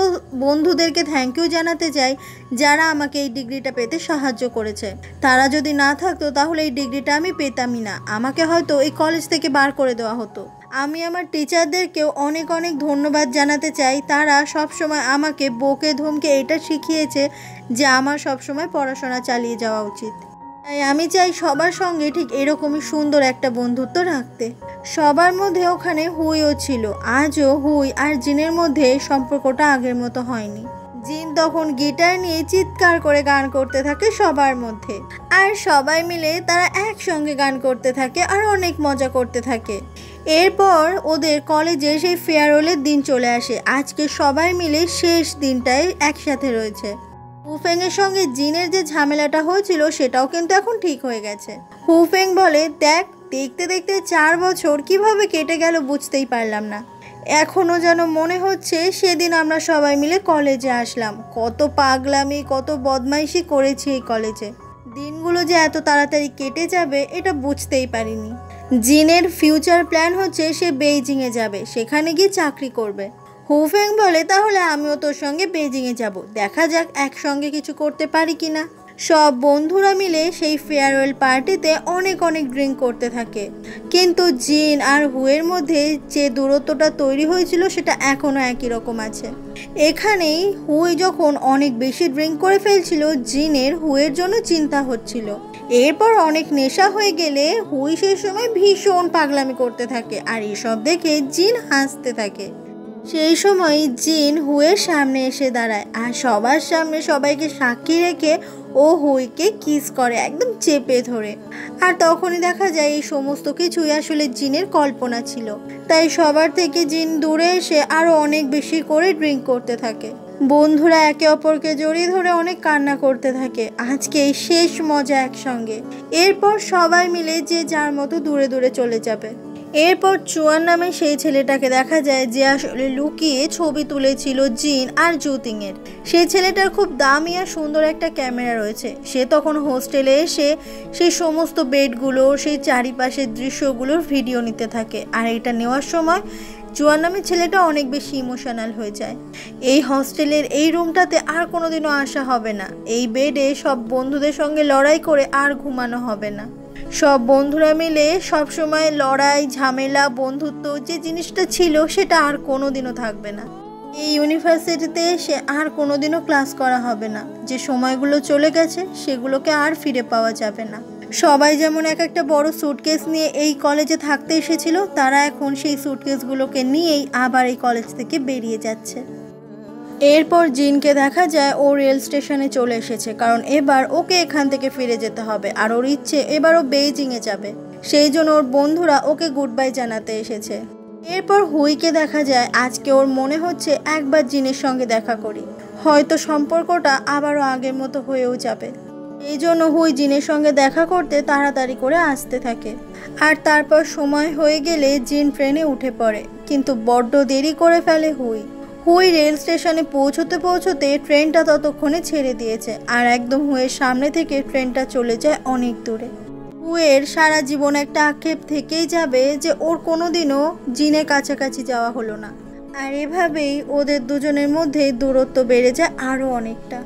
বন্ধুদেরকে থ্যাংক ইউ জানাতে চাই যারা আমাকে এই ডিগ্রিটা পেতে সাহায্য করেছে। তারা যদি না থাকতো তাহলে এই ডিগ্রিটা আমি পেতামই না, আমাকে হয়তো এই কলেজ থেকে বার করে দেওয়া হতো। আমি আমার টিচারদেরকেও অনেক অনেক ধন্যবাদ জানাতে চাই, তারা সবসময় আমাকে বকে ধমকে এটা শিখিয়েছে যে আমার সবসময় পড়াশোনা চালিয়ে যাওয়া উচিত। তাই আমি চাই সবার সঙ্গে ঠিক এরকমই সুন্দর একটা বন্ধুত্ব রাখতে। সবার মধ্যে ওখানে হুইও ছিল। আজও হুই আর জিনের মধ্যে সম্পর্কটা আগের মতো হয়নি। জিন তখন গিটার নিয়ে চিৎকার করে গান করতে থাকে সবার মধ্যে, আর সবাই মিলে তারা একসঙ্গে গান করতে থাকে আর অনেক মজা করতে থাকে। এরপর ওদের কলেজে সেই ফেয়ারওয়েলের দিন চলে আসে। আজকে সবাই মিলে শেষ দিনটায় একসাথে রয়েছে। হুফেংয়ের সঙ্গে জিনের যে ঝামেলাটা হয়েছিল সেটাও কিন্তু এখন ঠিক হয়ে গেছে। হুফেং বলে, দেখ, দেখতে দেখতে 4 বছর কিভাবে কেটে গেল বুঝতেই পারলাম না। এখনও যেন মনে হচ্ছে সেদিন আমরা সবাই মিলে কলেজে আসলাম। কত পাগলামি, কত বদমাইশি করেছি এই কলেজে। দিনগুলো যে এত তাড়াতাড়ি কেটে যাবে এটা বুঝতেই পারিনি। জিনের ফিউচার প্ল্যান হচ্ছে সে বেইজিংয়ে যাবে, সেখানে গিয়ে চাকরি করবে। হুফেং বলে, তাহলে আমিও তোর সঙ্গে বেইজিংয়ে যাব, দেখা যাক একসঙ্গে কিছু করতে পারি কিনা। সব বন্ধুরা মিলে সেই ফেয়ারওয়েল পার্টিতে অনেক অনেক ড্রিঙ্ক করতে থাকে, কিন্তু জিন আর হুয়ের মধ্যে যে দূরত্বটা তৈরি হয়েছিল সেটা এখনও একই রকম আছে। এখানেই হুই যখন অনেক বেশি ড্রিঙ্ক করে ফেলছিল, জিনের হুয়ের জন্য চিন্তা হচ্ছিল। এরপর অনেক নেশা হয়ে গেলে হুই সেই সময় ভীষণ পাগলামি করতে থাকে, আর এসব দেখে জিন হাসতে থাকে। সেই সময় জিন হুয়ের সামনে এসে দাঁড়ায় আর সবার সামনে সবাইকে সাক্ষী রেখে ও হুইকে কিস করে একদম চেপে ধরে। আর তখনই দেখা যায় এই সমস্ত কিছুই আসলে জিনের কল্পনা ছিল। তাই সবার থেকে জিন দূরে এসে আরও অনেক বেশি করে ড্রিঙ্ক করতে থাকে। বন্ধুরা একে অপরকে জড়িয়ে ধরে অনেক কান্না করতে থাকে, আজকে শেষ মজা একসঙ্গে। এরপর সবাই মিলে যে যার মতো দূরে দূরে চলে যাবে। এরপর চুয়ান নামে সেই ছেলেটাকে দেখা যায় যে আসলে লুকিয়ে ছবি তুলেছিল জিন আর জুতিংয়ের। সেই ছেলেটার খুব দামি আর সুন্দর একটা ক্যামেরা রয়েছে। সে তখন হোস্টেলে এসে সেই সমস্ত বেডগুলো, সেই চারিপাশের দৃশ্যগুলোর ভিডিও নিতে থাকে। আর এটা নেওয়ার সময় জুয়ান নামে ছেলেটা অনেক বেশি ইমোশনাল হয়ে যায়। এই হস্টেলের এই রুমটাতে আর কোনোদিনও আসা হবে না, এই বেডে সব বন্ধুদের সঙ্গে লড়াই করে আর ঘুমানো হবে না। সব বন্ধুরা মিলে সব সময় লড়াই, ঝামেলা, বন্ধুত্ব যে জিনিসটা ছিল সেটা আর কোনোদিনও থাকবে না। এই ইউনিভার্সিটিতে এসে আর কোনোদিনও ক্লাস করা হবে না। যে সময়গুলো চলে গেছে সেগুলোকে আর ফিরে পাওয়া যাবে না। সবাই যেমন এক একটা বড় সুটকেস নিয়ে এই কলেজে থাকতে এসেছিল, তারা এখন সেই সুটকেসগুলোকে নিয়েই আবার এই কলেজ থেকে বেরিয়ে যাচ্ছে। এরপর জিনকে দেখা যায় ও রেল স্টেশনে চলে এসেছে, কারণ এবার ওকে এখান থেকে ফিরে যেতে হবে। আর ওর ইচ্ছে এবার ও বেইজিংয়ে যাবে, সেই জন্য ওর বন্ধুরা ওকে গুড বাই জানাতে এসেছে। এরপর হুইকে দেখা যায় আজকে ওর মনে হচ্ছে একবার জিনের সঙ্গে দেখা করি, হয়তো সম্পর্কটা আবারও আগের মতো হয়েও যাবে। এই জন্য হুই জিনের সঙ্গে দেখা করতে তাড়াতাড়ি করে আসতে থাকে। আর তারপর সময় হয়ে গেলে জিন ট্রেনে উঠে পড়ে, কিন্তু বড্ড দেরি করে ফেলে হুই। হুই রেল স্টেশনে পৌঁছতে পৌঁছতে ট্রেনটা ততক্ষণে ছেড়ে দিয়েছে, আর একদম হুইয়ের সামনে থেকে ট্রেনটা চলে যায় অনেক দূরে। হুইয়ের সারা জীবন একটা আক্ষেপ থেকেই যাবে যে ওর কোনোদিনও জিনের কাছাকাছি যাওয়া হলো না। আর এভাবেই ওদের দুজনের মধ্যে দূরত্ব বেড়ে যায় আরও অনেকটা।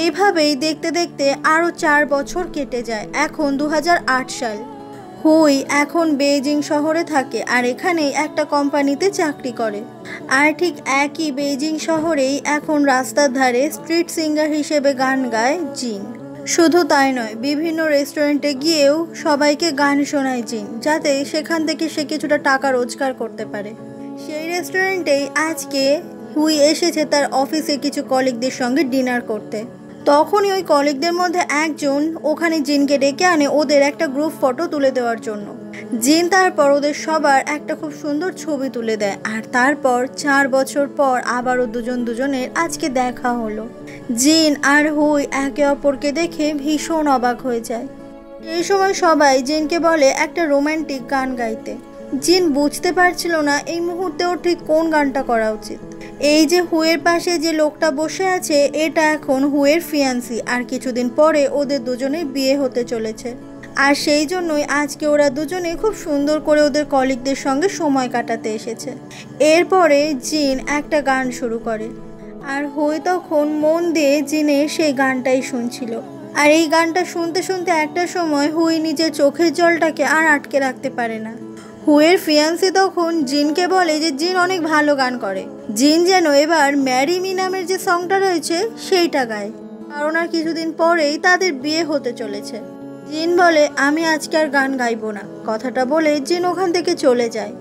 এইভাবেই দেখতে দেখতে আরও 4 বছর কেটে যায়। এখন 2008 সাল। হুই এখন বেইজিং শহরে থাকে আর এখানেই একটা কোম্পানিতে চাকরি করে। আর ঠিক একই বেইজিং শহরেই এখন রাস্তার ধারে স্ট্রিট সিঙ্গার হিসেবে গান গায় জিন। শুধু তাই নয়, বিভিন্ন রেস্টুরেন্টে গিয়েও সবাইকে গান শোনায় জিন, যাতে সেখান থেকে সে কিছুটা টাকা রোজগার করতে পারে। সেই রেস্টুরেন্টেই আজকে হুই এসেছে তার অফিসে কিছু কলিগদের সঙ্গে ডিনার করতে। তখনই ওই কলিগদের মধ্যে একজন ওখানে জিনকে ডেকে আনে ওদের একটা গ্রুপ ফটো তুলে দেওয়ার জন্য। জিন তারপর ওদের সবার একটা খুব সুন্দর ছবি তুলে দেয়। আর তারপর 4 বছর পর আবারও দুজনের আজকে দেখা হলো। জিন আর হুই একে অপরকে দেখে ভীষণ অবাক হয়ে যায়। এই সময় সবাই জিনকে বলে একটা রোমান্টিক গান গাইতে। জিন বুঝতে পারছিল না এই মুহূর্তে ওর ঠিক কোন গানটা করা উচিত। এই যে হুয়ের পাশে যে লোকটা বসে আছে এটা এখন হুয়ের ফিয়ান্সি, আর কিছুদিন পরে ওদের দুজনের বিয়ে হতে চলেছে। আর সেই জন্যই আজকে ওরা দুজনে খুব সুন্দর করে ওদের কলিগদের সঙ্গে সময় কাটাতে এসেছে। এরপরে জিন একটা গান শুরু করে, আর হুই তখন মন দিয়ে জিনের সেই গানটাই শুনছিল। আর এই গানটা শুনতে শুনতে একটা সময় হুই নিজের চোখের জলটাকে আর আটকে রাখতে পারে না। হুয়ের ফিয়ান্সি তখন জিনকে বলে যে জিন অনেক ভালো গান করে, জিন যেন এবার ম্যারি মি নামের যে সংটা রয়েছে সেইটা গায়, কারণ আর কিছুদিন পরেই তাদের বিয়ে হতে চলেছে। জিন বলে আমি আজকে আর গান গাইবো না। কথাটা বলে জিন ওখান থেকে চলে যায়।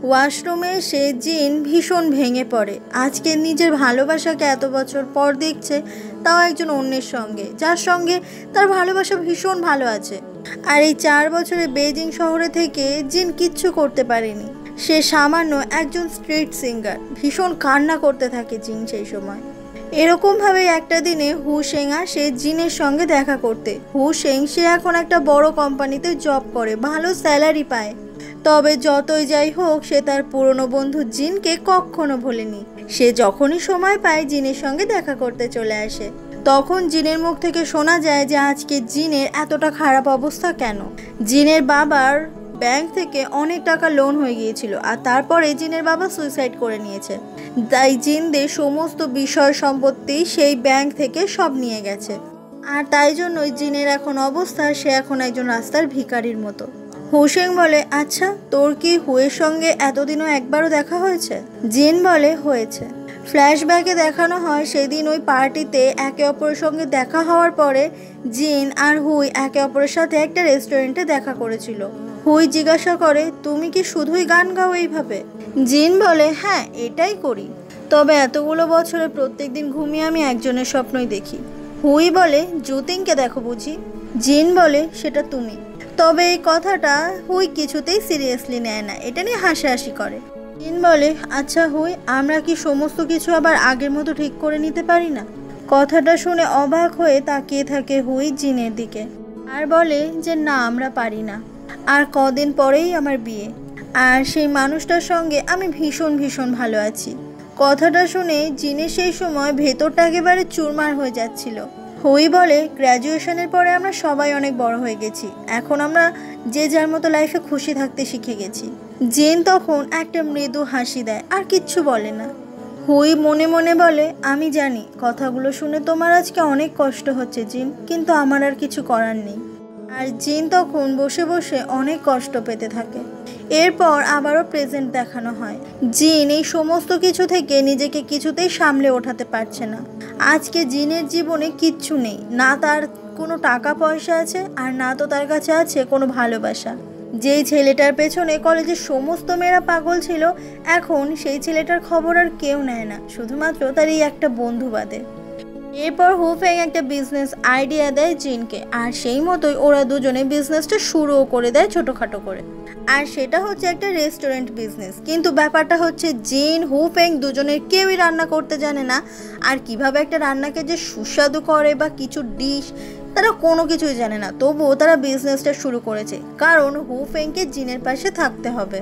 ওয়াশরুমে এসে জিন ভীষণ ভেঙে পড়ে। আজকে নিজের ভালোবাসাকে এত বছর পর দেখছে, তাও একজন অন্যের সঙ্গে, যার সঙ্গে তার ভালোবাসা ভীষণ ভালো আছে। আর এই 4 বছরে বেজিং শহরে থেকে জিন কিচ্ছু করতে পারেনি। সে সামান্য একজন স্ট্রিট সিঙ্গার। ভীষণ কান্না করতে থাকে জিন সেই সময়। এরকমভাবে একটা দিনে হু শেং আসে জিনের সঙ্গে দেখা করতে। হু শেং সে এখন একটা বড় কোম্পানিতে জব করে, ভালো স্যালারি পায়। তবে যতই যাই হোক সে তার পুরনো বন্ধু জিনকে কখনো ভোলেনি। সে যখনই সময় পায় জিনের সঙ্গে দেখা করতে চলে আসে। তখন জিনের মুখ থেকে শোনা যায় যে আজকে জিনের এতটা খারাপ অবস্থা কেন। জিনের বাবার ব্যাংক থেকে অনেক টাকা লোন হয়ে গিয়েছিল, আর তারপরে জিনের বাবা সুইসাইড করে নিয়েছে। তাই জিনদের সমস্ত বিষয় সম্পত্তি সেই ব্যাংক থেকে সব নিয়ে গেছে। আর তাই জন্যই জিনের এখন অবস্থা, সে এখন একজন রাস্তার ভিখারির মতো। হুসেং বলে আচ্ছা তোর কি হুয়ের সঙ্গে এতদিনও একবারও দেখা হয়েছে? জিন বলে হয়েছে। ফ্ল্যাশব্যাকে দেখানো হয় সেদিন ওই পার্টিতে একে অপরের সঙ্গে দেখা হওয়ার পরে জিন আর হুই একে অপরের সাথে একটা রেস্টুরেন্টে দেখা করেছিল। হুই জিজ্ঞাসা করে তুমি কি শুধুই গান গাও এইভাবে? জিন বলে হ্যাঁ এটাই করি, তবে এতগুলো বছরে প্রত্যেকদিন ঘুমিয়ে আমি একজনের স্বপ্নই দেখি। হুই বলে জুতিংকে দেখো বুঝি? জিন বলে সেটা তুমি। তবে এই কথাটা হুই কিছুতেই সিরিয়াসলি নেয় না, এটা নিয়ে হাসাহাসি করে। জিন বলে আচ্ছা হুই আমরা কি সমস্ত কিছু আবার আগের মতো ঠিক করে নিতে পারি না? কথাটা শুনে অবাক হয়ে তাকিয়ে থাকে হুই জিনের দিকে, আর বলে যে না আমরা পারি না। আর কদিন পরেই আমার বিয়ে, আর সেই মানুষটার সঙ্গে আমি ভীষণ ভীষণ ভালো আছি। কথাটা শুনে জিনের সেই সময় ভেতরটা একেবারে চুরমার হয়ে যাচ্ছিল। হুই বলে গ্র্যাজুয়েশনের পরে আমরা সবাই অনেক বড় হয়ে গেছি, এখন আমরা যে যার মতো লাইফে খুশি থাকতে শিখে গেছি। জিন তখন একটা মৃদু হাসি দেয়, আর কিচ্ছু বলে না। হুই মনে মনে বলে আমি জানি কথাগুলো শুনে তোমার আজকে অনেক কষ্ট হচ্ছে জিন, কিন্তু আমার আর কিছু করার নেই। আর জিন তখন বসে বসে অনেক কষ্ট পেতে থাকে। এরপর আবারও প্রেজেন্ট দেখানো হয়। জিন এই সমস্ত কিছু থেকে নিজেকে কিছুতেই সামলে ওঠাতে পারছে না। আজকে জিনের জীবনে কিচ্ছু নেই, না তার কোনো টাকা পয়সা আছে, আর না তো তার কাছে আছে কোনো ভালোবাসা। যেই ছেলেটার পেছনে কলেজের সমস্ত মেয়েরা পাগল ছিল, এখন সেই ছেলেটার খবর আর কেউ নেয় না, শুধুমাত্র তার এই একটা বন্ধু বাদে। এরপর হুফেং একটা বিজনেস আইডিয়া দেয় জিনকে, আর সেই মতোই ওরা দুজনে বিজনেসটা শুরুও করে দেয় ছোটোখাটো করে। আর সেটা হচ্ছে একটা রেস্টুরেন্ট বিজনেস। কিন্তু ব্যাপারটা হচ্ছে জিন হুফেং দুজনের কেউই রান্না করতে জানে না, আর কিভাবে একটা রান্নাকে যে সুস্বাদু করে বা কিছু ডিশ তারা কোনো কিছুই জানে না। তবুও তারা বিজনেসটা শুরু করেছে, কারণ হুফেংকে জিনের পাশে থাকতে হবে।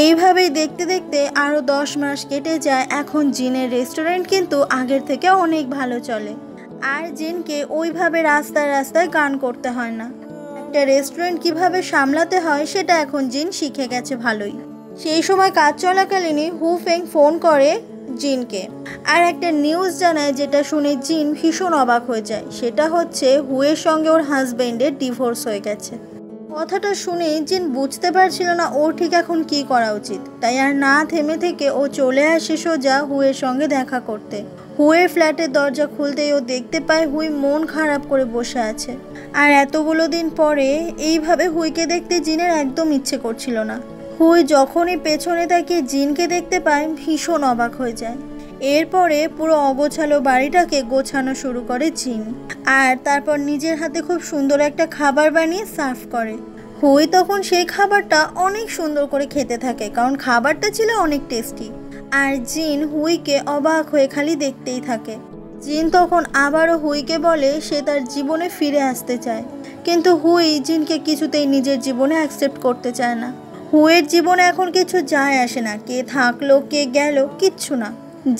এইভাবেই দেখতে দেখতে আরও 10 মাস কেটে যায়। এখন জিনের রেস্টুরেন্ট কিন্তু আগের থেকে অনেক ভালো চলে, আর জিনকে ওইভাবে রাস্তায় রাস্তায় গান করতে হয় না। একটা রেস্টুরেন্ট কিভাবে সামলাতে হয় সেটা এখন জিন শিখে গেছে ভালোই। সেই সময় কাজ চলাকালীনই হুফেং ফোন করে জিনকে, আর একটা নিউজ জানায় যেটা শুনে জিন ভীষণ অবাক হয়ে যায়। সেটা হচ্ছে হুয়ের সঙ্গে ওর হাজবেন্ডের ডিভোর্স হয়ে গেছে। কথাটা শুনে জিন বুঝতে পারছিল না ওর ঠিক এখন কি করা উচিত। তাই আর না থেমে থেকে ও চলে আসে সোজা হুয়ের সঙ্গে দেখা করতে। হুয়ের ফ্ল্যাটের দরজা খুলতেই ও দেখতে পায় হুই মন খারাপ করে বসে আছে। আর এতগুলো দিন পরে এইভাবে হুইকে দেখতে জিনের একদম ইচ্ছে করছিল না। হুই যখনই পেছনে তাকিয়ে জিনকে দেখতে পায় ভীষণ অবাক হয়ে যায়। এরপরে পুরো অগোছালো বাড়িটাকে গোছানো শুরু করে জিন, আর তারপর নিজের হাতে খুব সুন্দর একটা খাবার বানিয়ে সার্ভ করে। হুই তখন সেই খাবারটা অনেক সুন্দর করে খেতে থাকে, কারণ খাবারটা ছিল অনেক টেস্টি। আর জিন হুইকে অবাক হয়ে খালি দেখতেই থাকে। জিন তখন আবারও হুইকে বলে সে তার জীবনে ফিরে আসতে চায়, কিন্তু হুই জিনকে কিছুতেই নিজের জীবনে অ্যাকসেপ্ট করতে চায় না। হুইয়ের জীবনে এখন কিছু যায় আসে না, কে থাকলো কে গেল কিচ্ছু না।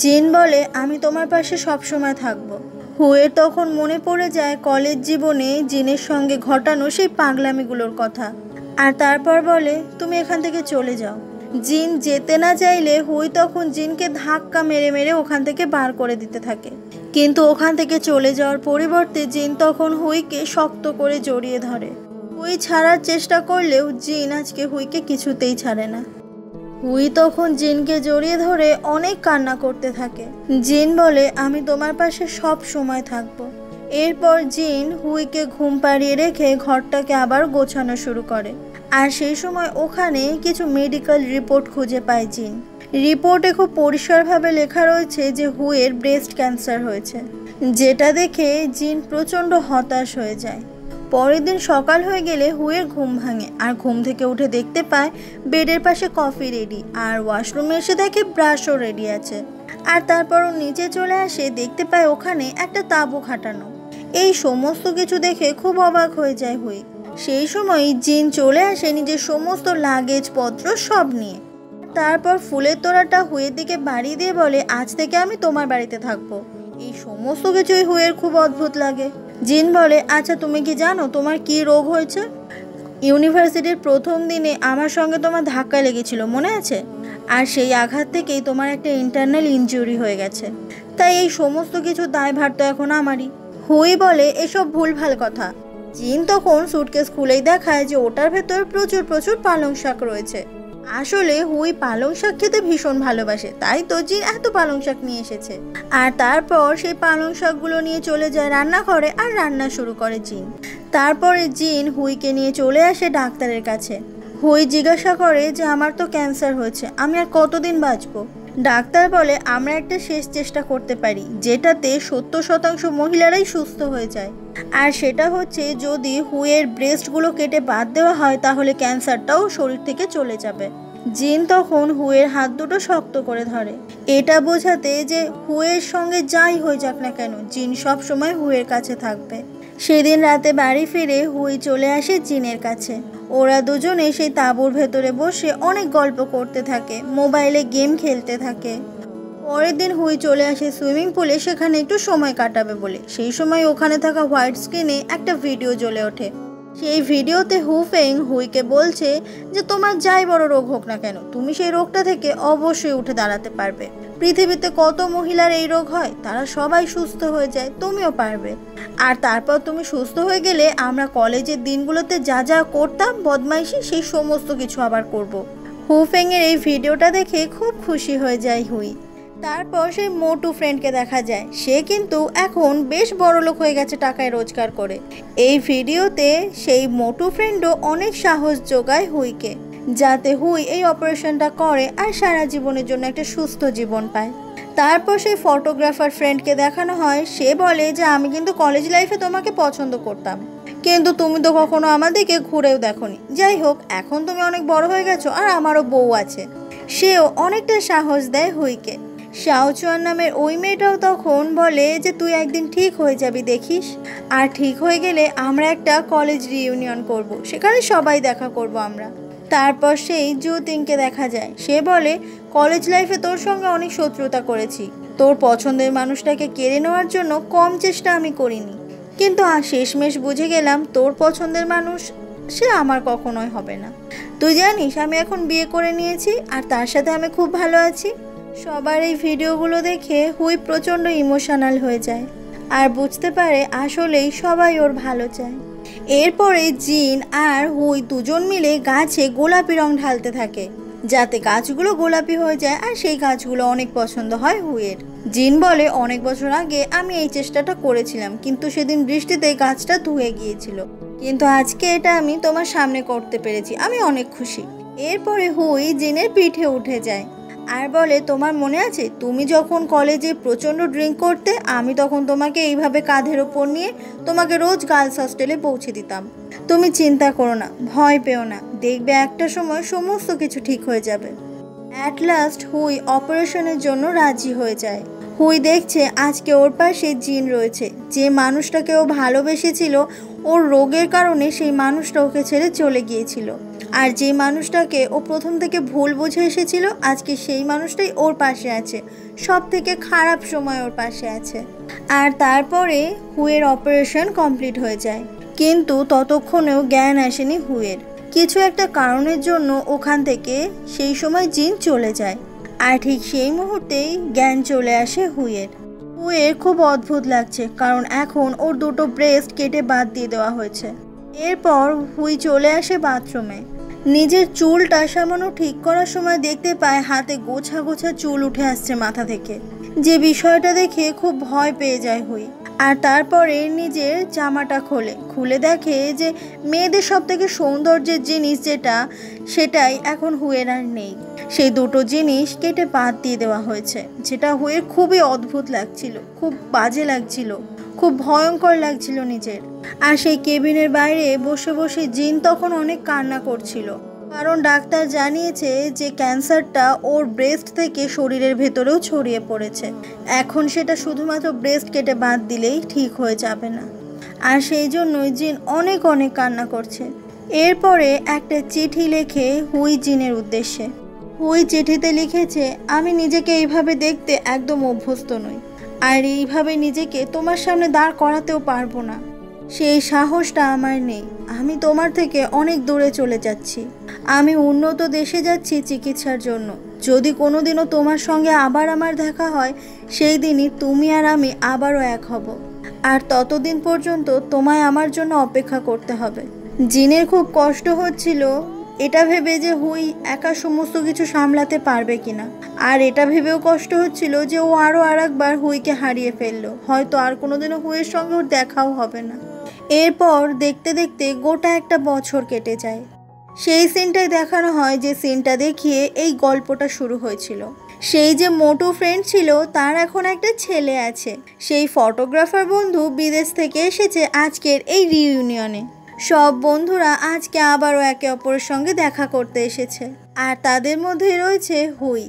জিন বলে আমি তোমার পাশে সবসময় থাকবো। হুইয়ের তখন মনে পড়ে যায় কলেজ জীবনে জিনের সঙ্গে ঘটানো সেই পাগলামিগুলোর কথা, আর তারপর বলে তুমি এখান থেকে চলে যাও। জিন যেতে না চাইলে হুই তখন জিনকে ধাক্কা মেরে মেরে ওখান থেকে বার করে দিতে থাকে, কিন্তু ওখান থেকে চলে যাওয়ার পরিবর্তে জিন তখন হুইকে শক্ত করে জড়িয়ে ধরে। হুই ছাড়ার চেষ্টা করলেও জিন আজকে হুইকে কিছুতেই ছাড়ে না। হুই তখন জিনকে জড়িয়ে ধরে অনেক কান্না করতে থাকে। জিন বলে আমি তোমার পাশে সব সময় থাকবো। এরপর জিন হুইকে ঘুম পাড়িয়ে রেখে ঘরটাকে আবার গোছানো শুরু করে, আর সেই সময় ওখানে কিছু মেডিকেল রিপোর্ট খুঁজে পায় জিন। রিপোর্টে খুব পরিষ্কারভাবে লেখা রয়েছে যে হুইয়ের ব্রেস্ট ক্যান্সার হয়েছে, যেটা দেখে জিন প্রচণ্ড হতাশ হয়ে যায়। পরের দিন সকাল হয়ে গেলে হুইয়ের ঘুম ভাঙে, আর ঘুম থেকে উঠে দেখতে পায় বেডের পাশে কফি রেডি, আর ওয়াশরুমে এসে দেখে ব্রাশও রেডি আছে। আর তারপর ও নিচে চলে আসে, দেখতে পায় ওখানে একটা তাঁবু খাটানো। এই সমস্ত কিছু দেখে খুব অবাক হয়ে যায় হুই। সেই সময় জিন চলে আসে নিজের সমস্ত লাগেজ পত্র সব নিয়ে। তারপর ফুলের তোড়াটা হুইয়ের দিকে বাড়িয়ে দিয়ে বলে আজ থেকে আমি তোমার বাড়িতে থাকবো। এই সমস্ত কিছুই হুইয়ের খুব অদ্ভুত লাগে। জিন বলে আচ্ছা তুমি কি জানো তোমার কি রোগ হয়েছে? ইউনিভার্সিটির প্রথম দিনে আমার সঙ্গে তোমার ধাক্কা লেগেছিল মনে আছে? আর সেই আঘাত থেকেই তোমার একটা ইন্টারনাল ইনজুরি হয়ে গেছে, তাই এই সমস্ত কিছু দায়ভার তো এখন আমারই। হুই বলে এসব ভুলভাল কথা। জিন তখন সুটকেস খুলেই দেখায় যে ওটার ভেতর প্রচুর প্রচুর পালং শাক রয়েছে। আসলে হুই পালং শাক খেতে ভীষণ ভালোবাসে, তাই তো জিন এত পালং শাক নিয়ে এসেছে। আর তারপর সেই পালং শাকগুলো নিয়ে চলে যায় রান্নাঘরে, আর রান্না শুরু করে জিন। তারপরে জিন হুইকে নিয়ে চলে আসে ডাক্তারের কাছে। হুই জিজ্ঞাসা করে যে আমার তো ক্যান্সার হয়েছে, আমি আর কতদিন বাঁচবো? ডাক্তার বলে আমরা একটা শেষ চেষ্টা করতে পারি, যেটাতে 70% মহিলারাই সুস্থ হয়ে যায়। আর সেটা হচ্ছে যদি হুইয়ের ব্রেস্টগুলো কেটে বাদ দেওয়া হয় তাহলে ক্যান্সারটাও শরীর থেকে চলে যাবে। জিন তখন হুইয়ের হাত দুটো শক্ত করে ধরে, এটা বোঝাতে যে হুইয়ের সঙ্গে যাই হয়ে যাক না কেন জিন সব সময় হুইয়ের কাছে থাকবে। সেদিন রাতে বাড়ি ফিরে হুই চলে আসে জিনের কাছে। ওরা দুজনে সেই তাঁবুর ভেতরে বসে অনেক গল্প করতে থাকে, মোবাইলে গেম খেলতে থাকে। পরের দিন হুই চলে আসে সুইমিং পুলে সেখানে একটু সময় কাটাবে বলে। সেই সময় ওখানে থাকা হোয়াইট স্ক্রিনে একটা ভিডিও জ্বলে ওঠে। সেই ভিডিওতে হুফেং হুইকে বলছে যে তোমার যাই বড় রোগ হোক না কেন তুমি সেই রোগটা থেকে অবশ্যই উঠে দাঁড়াতে পারবে। পৃথিবীতে কত মহিলার এই রোগ হয়, তারা সবাই সুস্থ হয়ে যায়, তুমিও পারবে। আর তারপর তুমি সুস্থ হয়ে গেলে আমরা কলেজের দিনগুলোতে যা যা করতাম বদমাইশি সেই সমস্ত কিছু আবার করব। হুফেংয়ের এই ভিডিওটা দেখে খুব খুশি হয়ে যায় হুই। তারপর সেই মোটু ফ্রেন্ডকে দেখা যায়, সে কিন্তু এখন বেশ বড়লোক হয়ে গেছে টাকায় রোজগার করে। এই ভিডিওতে সেই মোটু ফ্রেন্ডও অনেক সাহস যোগায় হুইকে, যাতে হুই এই অপারেশনটা করে আর সারা জীবনের জন্য একটা সুস্থ জীবন পায়। তারপর সেই ফটোগ্রাফার ফ্রেন্ডকে দেখানো হয়, সে বলে যে আমি কিন্তু কলেজ লাইফে তোমাকে পছন্দ করতাম, কিন্তু তুমি তো কখনো আমাদেরকে ঘুরেও দেখোনি। যাই হোক এখন তুমি অনেক বড় হয়ে গেছো আর আমারও বউ আছে। সেও অনেকটা সাহস দেয় হুইকে। শাওচুয়ান নামের ওই মেয়েটাও তখন বলে যে তুই একদিন ঠিক হয়ে যাবি দেখিস, আর ঠিক হয়ে গেলে আমরা একটা কলেজ রিইউনিয়ন করব, সেখানে সবাই দেখা করব আমরা। তারপর সেই জুতিংকে দেখা যায়, সে বলে কলেজ লাইফে তোর সঙ্গে অনেক শত্রুতা করেছি, তোর পছন্দের মানুষটাকে কেড়ে নেওয়ার জন্য কম চেষ্টা আমি করিনি, কিন্তু শেষমেশ বুঝে গেলাম তোর পছন্দের মানুষ সে আমার কখনোই হবে না। তুই জানিস আমি এখন বিয়ে করে নিয়েছি আর তার সাথে আমি খুব ভালো আছি। সবার এই ভিডিওগুলো দেখে হুই প্রচণ্ড ইমোশনাল হয়ে যায় আর বুঝতে পারে আসলেই সবাই ওর ভালো চায়। এরপরে জিন আর হুই দুজন মিলে গাছে গোলাপি রং ঢালতে থাকে, যাতে গাছগুলো গোলাপি হয়ে যায়, আর সেই গাছগুলো অনেক পছন্দ হয় হুইয়ের। জিন বলে অনেক বছর আগে আমি এই চেষ্টাটা করেছিলাম, কিন্তু সেদিন বৃষ্টিতে গাছটা ধুয়ে গিয়েছিল, কিন্তু আজকে এটা আমি তোমার সামনে করতে পেরেছি, আমি অনেক খুশি। এরপরে হুই জিনের পিঠে উঠে যায় আর বলে, তোমার মনে আছে তুমি যখন কলেজে প্রচণ্ড ড্রিঙ্ক করতে, আমি তখন তোমাকে এইভাবে কাঁধের ওপর নিয়ে তোমাকে রোজ গার্লস হস্টেলে পৌঁছে দিতাম। তুমি চিন্তা করো না, ভয় পেও না, দেখবে একটা সময় সমস্ত কিছু ঠিক হয়ে যাবে। অ্যাট লাস্ট হুই অপারেশনের জন্য রাজি হয়ে যায়। হুই দেখছে আজকে ওর পাশে জিন রয়েছে। যে মানুষটাকে ও ভালোবেসেছিল, ওর রোগের কারণে সেই মানুষটা ওকে ছেড়ে চলে গিয়েছিল। আর যে মানুষটাকে ও প্রথম থেকে ভুল বুঝে এসেছিল, আজকে সেই মানুষটাই ওর পাশে আছে, সব থেকে খারাপ সময় ওর পাশে আছে। আর তারপরে হুইয়ের অপারেশন কমপ্লিট হয়ে যায়, কিন্তু ততক্ষণেও জ্ঞান আসেনি হুইয়ের। কিছু একটা কারণের জন্য ওখান থেকে সেই সময় জিন চলে যায়। আর ঠিক সেই মুহূর্তেই জ্ঞান চলে আসে হুইয়ের। হুইয়ের খুব অদ্ভুত লাগছে, কারণ এখন ওর দুটো ব্রেস্ট কেটে বাদ দিয়ে দেওয়া হয়েছে। এরপর হুই চলে আসে বাথরুমে। নিজের চুলটা সামান্য ঠিক করার সময় দেখতে পায় হাতে গোছা গোছা চুল উঠে আসছে মাথা থেকে। যে বিষয়টা দেখে খুব ভয় পেয়ে যায় হুই। আর তারপরে নিজের জামাটা খুলে দেখে যে মেয়েদের সব থেকে সৌন্দর্যের জিনিস যেটা, সেটাই এখন হুইয়ের আর নেই। সেই দুটো জিনিস কেটে বাদ দিয়ে দেওয়া হয়েছে, যেটা হুইয়ের খুবই অদ্ভুত লাগছিল, খুব বাজে লাগছিল, খুব ভয়ঙ্কর লাগছিল নিজের। আর সেই কেবিনের বাইরে বসে বসে জিন তখন অনেক কান্না করছিল, কারণ ডাক্তার জানিয়েছে যে ক্যান্সারটা ওর ব্রেস্ট থেকে শরীরের ভেতরেও ছড়িয়ে পড়েছে। এখন সেটা শুধুমাত্র ব্রেস্ট কেটে বাদ দিলেই ঠিক হয়ে যাবে না। আর সেই জন্যই জিন অনেক অনেক কান্না করছে। এরপরে একটা চিঠি লেখে হুই জিনের উদ্দেশ্যে। হুই চিঠিতে লিখেছে, আমি নিজেকে এইভাবে দেখতে একদম অভ্যস্ত নই, আর এইভাবে নিজেকে তোমার সামনে দাঁড় করাতেও পারবো না। সেই সাহসটা আমার নেই। আমি তোমার থেকে অনেক দূরে চলে যাচ্ছি। আমি উন্নত দেশে যাচ্ছি চিকিৎসার জন্য। যদি কোনোদিনও তোমার সঙ্গে আবার আমার দেখা হয়, সেই দিনই তুমি আর আমি আবারও এক হব। আর ততদিন পর্যন্ত তোমায় আমার জন্য অপেক্ষা করতে হবে। জিনের খুব কষ্ট হচ্ছিল এটা ভেবে যে হুই একা সমস্ত কিছু সামলাতে পারবে কিনা। আর এটা ভেবেও কষ্ট হচ্ছিল যে ও আরও একবার হুইকে হারিয়ে ফেললো, হয়তো আর কোনোদিনও হুইয়ের সঙ্গে ওর দেখাও হবে না। এরপর দেখতে দেখতে গোটা একটা বছর কেটে যায়। সেই সিনটাই দেখানো হয় যে সিনটা দেখিয়ে এই গল্পটা শুরু হয়েছিল। সেই যে মোটু ফ্রেন্ড ছিল, তার এখন একটা ছেলে আছে। সেই ফটোগ্রাফার বন্ধু বিদেশ থেকে এসেছে আজকের এই রিইউনিয়নে। সব বন্ধুরা আজকে আবারও একে অপরের সঙ্গে দেখা করতে এসেছে। আর তাদের মধ্যেই রয়েছে হুই।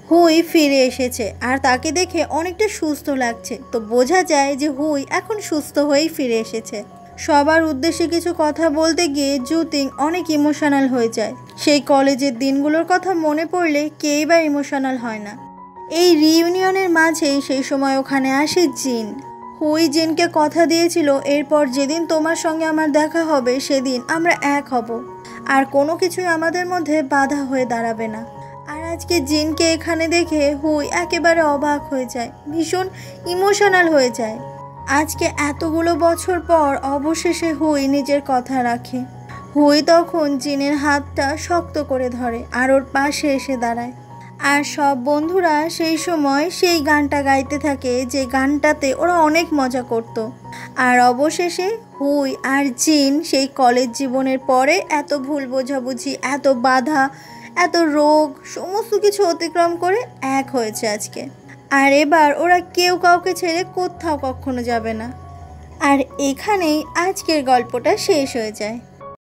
হুই ফিরে এসেছে আর তাকে দেখে অনেকটা সুস্থ লাগছে, তো বোঝা যায় যে হুই এখন সুস্থ হয়েই ফিরে এসেছে। সবার উদ্দেশ্যে কিছু কথা বলতে গিয়ে জুতিং অনেক ইমোশনাল হয়ে যায়। সেই কলেজের দিনগুলোর কথা মনে পড়লে কেই বা ইমোশনাল হয় না। এই রিইউনিয়নের মাঝেই সেই সময় ওখানে আসে জিন। হুই জিনকে কথা দিয়েছিল, এরপর যেদিন তোমার সঙ্গে আমার দেখা হবে সেদিন আমরা এক হব, আর কোনো কিছুই আমাদের মধ্যে বাধা হয়ে দাঁড়াবে না। আর আজকে জিনকে এখানে দেখে হুই একেবারে অবাক হয়ে যায়, ভীষণ ইমোশনাল হয়ে যায়। আজকে এতগুলো বছর পর অবশেষে হুই নিজের কথা রাখে। হুই তখন জিনের হাতটা শক্ত করে ধরে আর ওর পাশে এসে দাঁড়ায়। আর সব বন্ধুরা সেই সময় সেই গানটা গাইতে থাকে, যে গানটাতে ওরা অনেক মজা করত। আর অবশেষে হুই আর জিন সেই কলেজ জীবনের পরে এত ভুল বোঝাবুঝি, এত বাধা, এত রোগ, সমস্ত কিছু অতিক্রম করে এক হয়েছে আজকে। আর এবার ওরা কেউ কাউকে ছেড়ে কোথাও কখনো যাবে না। আর এখানেই আজকের গল্পটা শেষ হয়ে যায়।